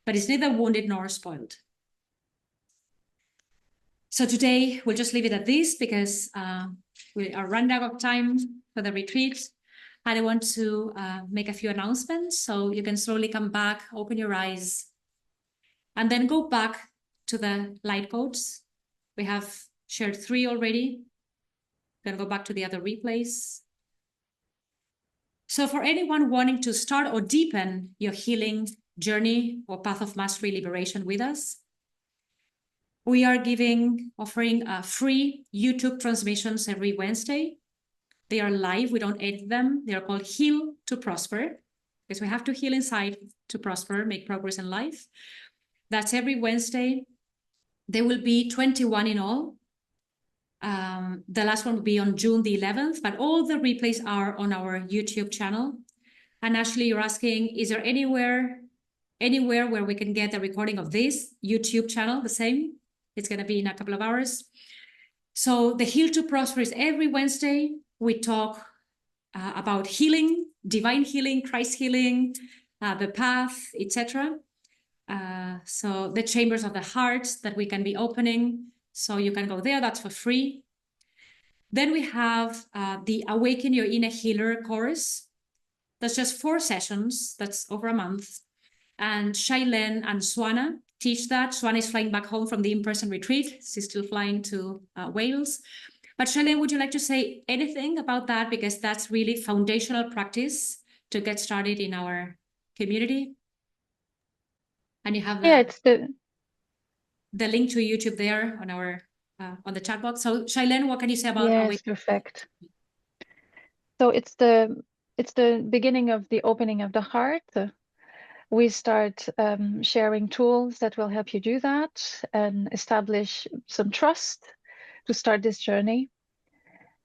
but it's neither wounded nor spoiled. So today we'll just leave it at this because we are running out of time for the retreat. And I want to make a few announcements so you can slowly come back, open your eyes, and then go back to the light codes. We have shared 3 already. Then go back to the other replays. So for anyone wanting to start or deepen your healing journey or path of mastery liberation with us, we are offering free YouTube transmissions every Wednesday. They are live, we don't edit them. They are called Heal to Prosper, because we have to heal inside to prosper, make progress in life. That's every Wednesday. There will be 21 in all. The last one will be on June the 11th, but all the replays are on our YouTube channel. And actually you're asking, is there anywhere where we can get a recording of this YouTube channel, the same? It's going to be in a couple of hours. So the Heal to Prosper is every Wednesday. We talk about healing, divine healing, Christ healing, the path, etc. So the chambers of the heart that we can be opening. So you can go there, that's for free. Then we have the Awaken Your Inner Healer course. That's just 4 sessions, that's over a month. And Shailen and Swana teach that. Swana is flying back home from the in-person retreat. She's still flying to Wales. But Shailen, would you like to say anything about that? Because that's really foundational practice to get started in our community. And you have it's the link to YouTube there on our on the chat box. So Shailen, what can you say about yes, perfect. So it's the beginning of the opening of the heart. We start sharing tools that will help you do that and establish some trust to start this journey.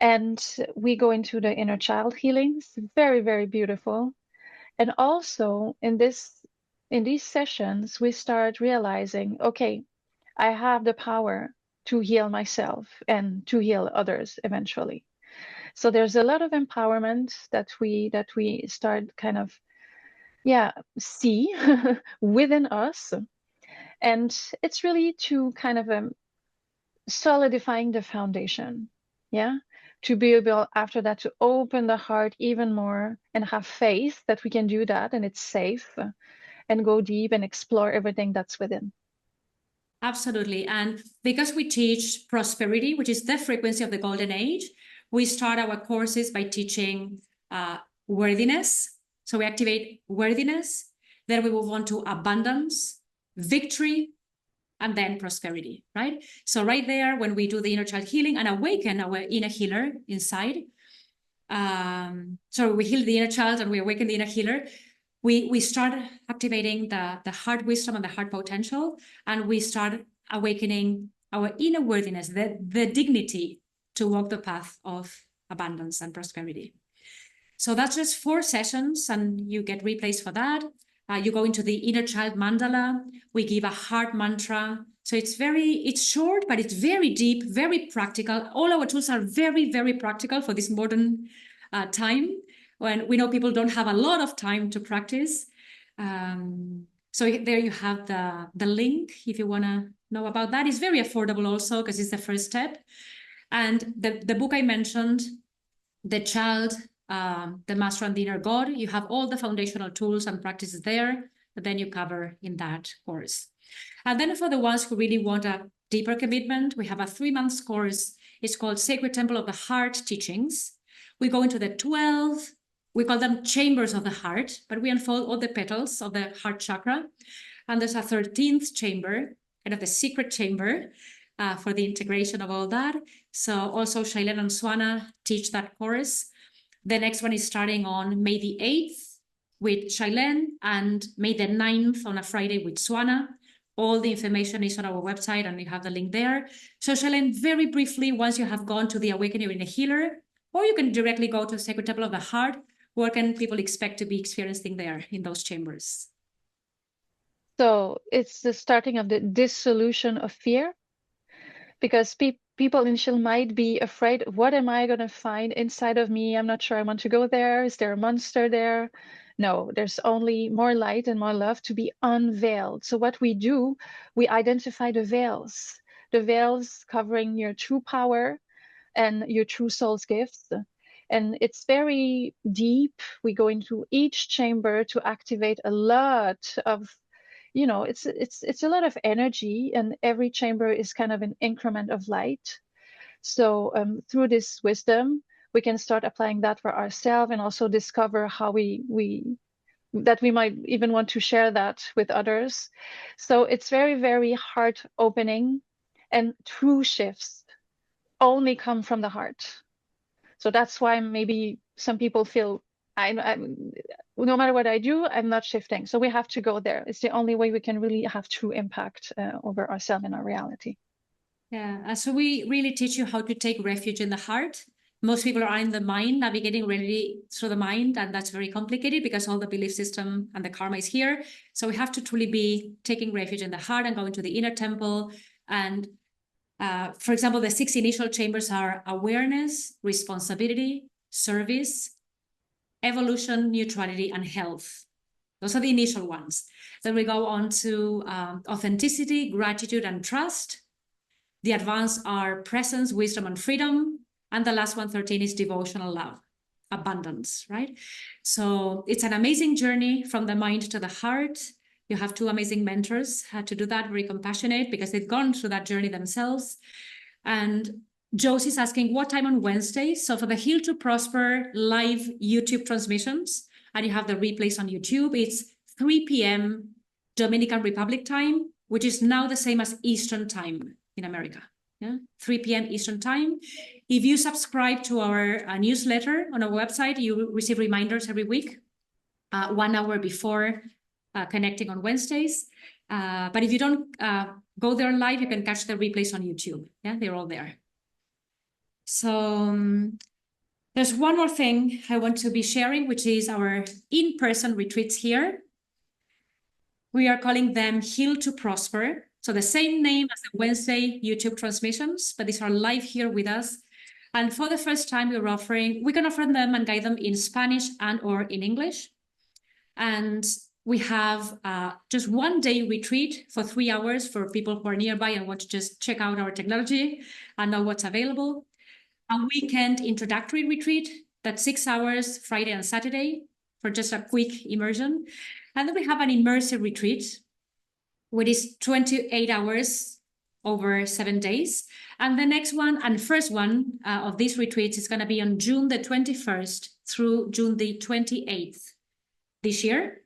And we go into the inner child healings, very, very beautiful. And also in this in these sessions, we start realizing, okay, I have the power to heal myself and to heal others eventually. So there's a lot of empowerment that we start kind of, see within us. And it's really to kind of solidifying the foundation, to be able after that to open the heart even more and have faith that we can do that and it's safe, and go deep and explore everything that's within. Absolutely. And because we teach prosperity, which is the frequency of the golden age, we start our courses by teaching worthiness. So we activate worthiness, then we move on to abundance, victory, and then prosperity, right? So right there, when we do the inner child healing and awaken our inner healer inside, so we heal the inner child and we awaken the inner healer, we start activating the heart wisdom and the heart potential, and we start awakening our inner worthiness, the dignity to walk the path of abundance and prosperity. So that's just 4 sessions, and you get replays for that. You go into the inner child mandala. We give a heart mantra. So it's short, but it's very deep, very practical. All our tools are very, very practical for this modern time, when we know people don't have a lot of time to practice. So there you have the link if you want to know about that. It's very affordable also because it's the first step. And the book I mentioned, The Child, the Master and the Inner God, you have all the foundational tools and practices there that then you cover in that course. And then for the ones who really want a deeper commitment, we have a 3-month course. It's called Sacred Temple of the Heart Teachings. We go into the 12, we call them chambers of the heart, but we unfold all the petals of the heart chakra. And there's a 13th chamber, kind of the secret chamber, for the integration of all that. So also Shailen and Swana teach that course. The next one is starting on May the 8th with Shailen, and May the 9th on a Friday with Swana. All the information is on our website and you have the link there. So Shailen, very briefly, once you have gone to the Awakening in a Healer, or you can directly go to Sacred Temple of the Heart, what can people expect to be experiencing there in those chambers? So it's the starting of the dissolution of fear, because people initially might be afraid, what am I going to find inside of me? I'm not sure I want to go there. Is there a monster there? No, there's only more light and more love to be unveiled. So what we do, we identify the veils covering your true power and your true soul's gifts. And it's very deep. We go into each chamber to activate a lot of, it's a lot of energy, and every chamber is kind of an increment of light. So through this wisdom, we can start applying that for ourselves and also discover how we might even want to share that with others. So it's very, very heart opening, and true shifts only come from the heart. So that's why maybe some people feel I'm no matter what I do, I'm not shifting. So we have to go there. It's the only way we can really have true impact over ourselves and our reality. Yeah, so we really teach you how to take refuge in the heart. Most people are in the mind, navigating really through the mind, and that's very complicated because all the belief system and the karma is here. So we have to truly be taking refuge in the heart and going to the inner temple. And for example, the 6 initial chambers are awareness, responsibility, service, evolution, neutrality, and health. Those are the initial ones. Then we go on to authenticity, gratitude, and trust. The advanced are presence, wisdom, and freedom. And the last one, 13, is devotional love, abundance, right? So it's an amazing journey from the mind to the heart. You have 2 amazing mentors to do that, very compassionate, because they've gone through that journey themselves. And Josie's asking what time on Wednesday. So for the Heal to Prosper live YouTube transmissions, and you have the replays on YouTube, it's 3 p.m. Dominican Republic time, which is now the same as Eastern time in America. 3 p.m. Eastern time. If you subscribe to our newsletter on our website, you receive reminders every week, 1 hour before connecting on Wednesdays. But if you don't go there live, you can catch the replays on YouTube. Yeah, they're all there. So there's one more thing I want to be sharing, which is our in-person retreats here. We are calling them Heal to Prosper. So the same name as the Wednesday YouTube transmissions, but these are live here with us. And for the first time, we can offer them and guide them in Spanish and or in English. And we have just 1 day retreat for 3 hours for people who are nearby and want to just check out our technology and know what's available. A weekend introductory retreat, that's 6 hours, Friday and Saturday, for just a quick immersion. And then we have an immersive retreat, which is 28 hours over 7 days. And the next one and first one of these retreats is going to be on June the 21st through June the 28th this year.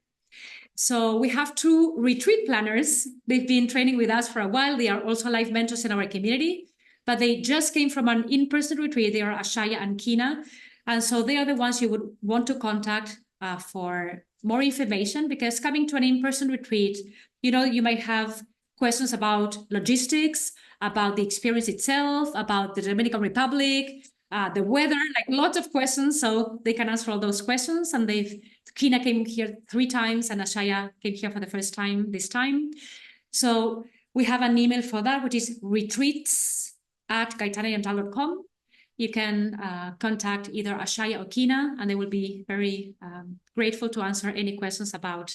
So we have 2 retreat planners. They've been training with us for a while. They are also live mentors in our community, but they just came from an in-person retreat. They are Ashaya and Kina. And so they are the ones you would want to contact for more information, because coming to an in-person retreat, you might have questions about logistics, about the experience itself, about the Dominican Republic, the weather, like lots of questions. So they can answer all those questions. And Kina came here 3 times and Ashaya came here for the first time this time. So we have an email for that, which is retreats@gaitanayantal.com. You can contact either Ashaya or Kina, and they will be very grateful to answer any questions about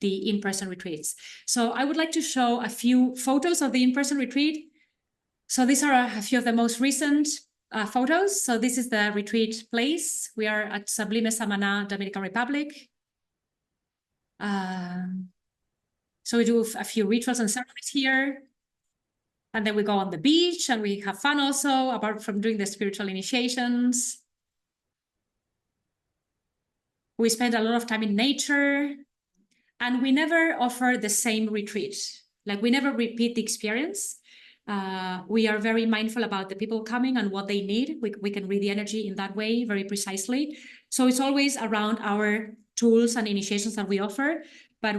the in-person retreats. So I would like to show a few photos of the in-person retreat. So these are a few of the most recent photos. So this is the retreat place. We are at Sublime Samaná, Dominican Republic. So we do a few rituals and ceremonies here. And then we go on the beach and we have fun also, apart from doing the spiritual initiations. We spend a lot of time in nature. And we never offer the same retreat. Like, we never repeat the experience. We are very mindful about the people coming and what they need. We can read the energy in that way very precisely. So it's always around our tools and initiations that we offer, but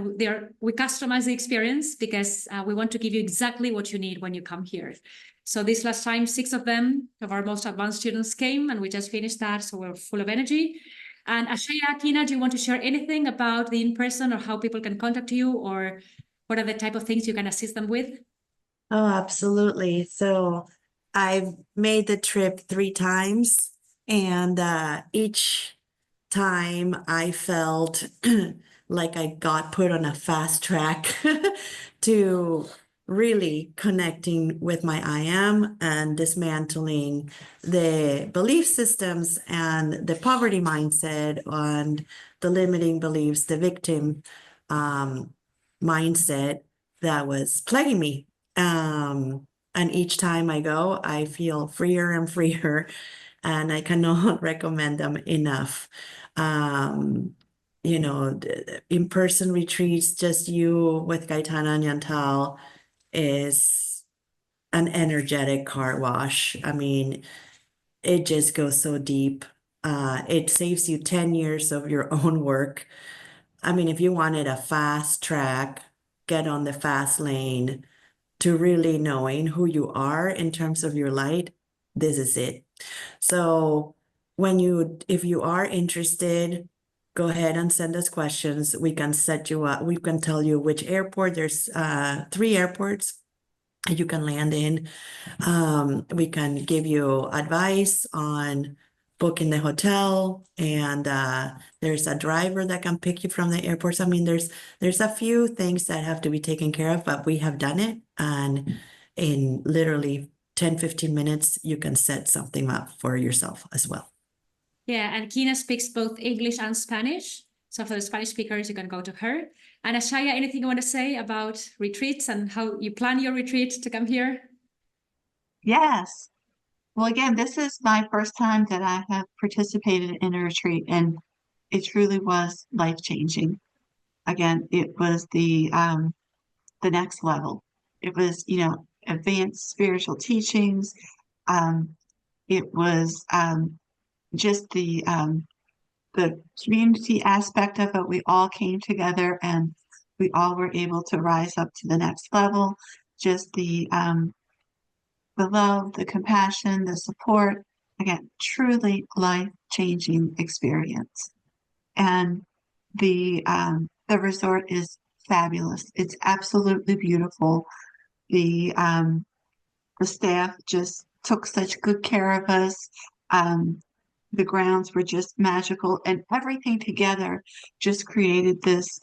we customize the experience because we want to give you exactly what you need when you come here. So this last time, 6 of our most advanced students came, and we just finished that, so we're full of energy. And Ashaya, Kina, do you want to share anything about the in-person or how people can contact you, or what are the type of things you can assist them with? Oh, absolutely. So I've made the trip 3 times, and each time I felt like I got put on a fast track to really connecting with my I am and dismantling the belief systems and the poverty mindset and the limiting beliefs, the victim mindset that was plaguing me. And each time I go, I feel freer and freer, and I cannot recommend them enough. In-person retreats, just you with Gaitana Yantal, is an energetic car wash. I mean, it just goes so deep. It saves you 10 years of your own work. I mean, if you wanted a fast track, get on the fast lane to really knowing who you are in terms of your light, this is it. So if you are interested, go ahead and send us questions. We can set you up. We can tell you which airport. There's 3 airports you can land in. We can give you advice on booking the hotel, and there's a driver that can pick you from the airports. I mean, there's a few things that have to be taken care of, but we have done it, and in literally 10-15 minutes you can set something up for yourself as well. Yeah, and Kina speaks both English and Spanish. So for the Spanish speakers, you can go to her. And Ashaya, anything you want to say about retreats and how you plan your retreat to come here? Yes. Well, again, this is my first time that I have participated in a retreat, and it truly was life-changing. Again, it was the next level. It was, advanced spiritual teachings. It was just the community aspect of it. We all came together and we all were able to rise up to the next level. Just the love, the compassion, the support. Again, truly life-changing experience. And the resort is fabulous. It's absolutely beautiful. The staff just took such good care of us. The grounds were just magical, and everything together just created this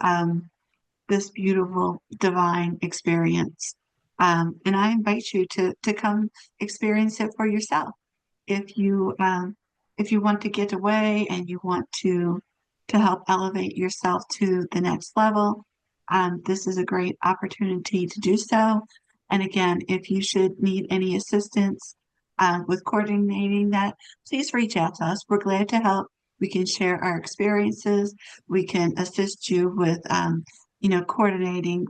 this beautiful divine experience. And I invite you to come experience it for yourself. If you want to get away and you want to help elevate yourself to the next level, this is a great opportunity to do so. And again, if you should need any assistance with coordinating that, please reach out to us. We're glad to help. We can share our experiences. We can assist you with, coordinating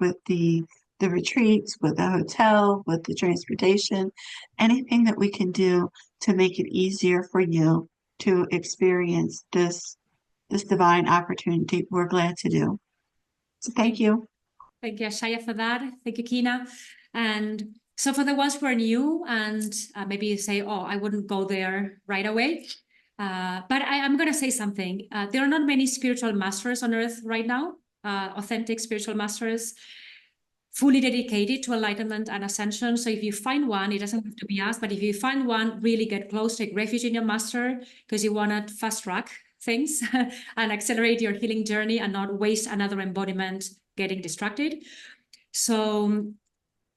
with the retreats, with the hotel, with the transportation, anything that we can do to make it easier for you to experience this divine opportunity. We're glad to do. So thank you. Thank you, Ashaya, for that. Thank you, Kina. And so for the ones who are new and maybe you say, oh, I wouldn't go there right away. But I'm going to say something. There are not many spiritual masters on earth right now, authentic spiritual masters, fully dedicated to enlightenment and ascension. So if you find one, it doesn't have to be us, but if you find one, really get close, take refuge in your master, because you want to fast track things and accelerate your healing journey and not waste another embodiment getting distracted. So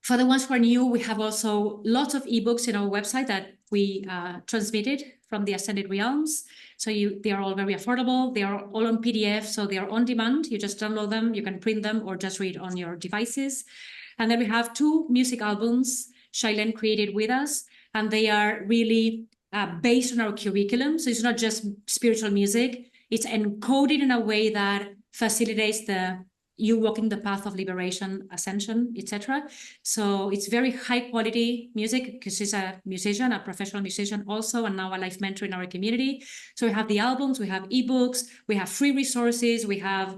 for the ones who are new, we have also lots of ebooks in our website that we transmitted from the Ascended Realms. So they are all very affordable. They are all on PDF, so they are on demand. You just download them, you can print them, or just read on your devices. And then we have 2 music albums Shailen created with us, and they are really based on our curriculum. So it's not just spiritual music. It's encoded in a way that facilitates you walking the path of liberation, ascension, etc. So it's very high quality music because she's a musician, a professional musician also, and now a life mentor in our community. So we have the albums, we have ebooks, we have free resources, we have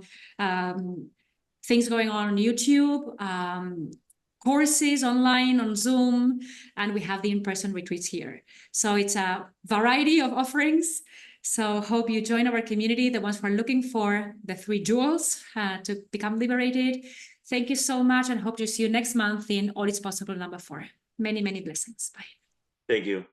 things going on YouTube, courses online on Zoom, and we have the in-person retreats here. So it's a variety of offerings. So hope you join our community, the ones who are looking for the 3 jewels to become liberated. Thank you so much, and hope to see you next month in All Is Possible number 4. Many, many blessings. Bye. Thank you.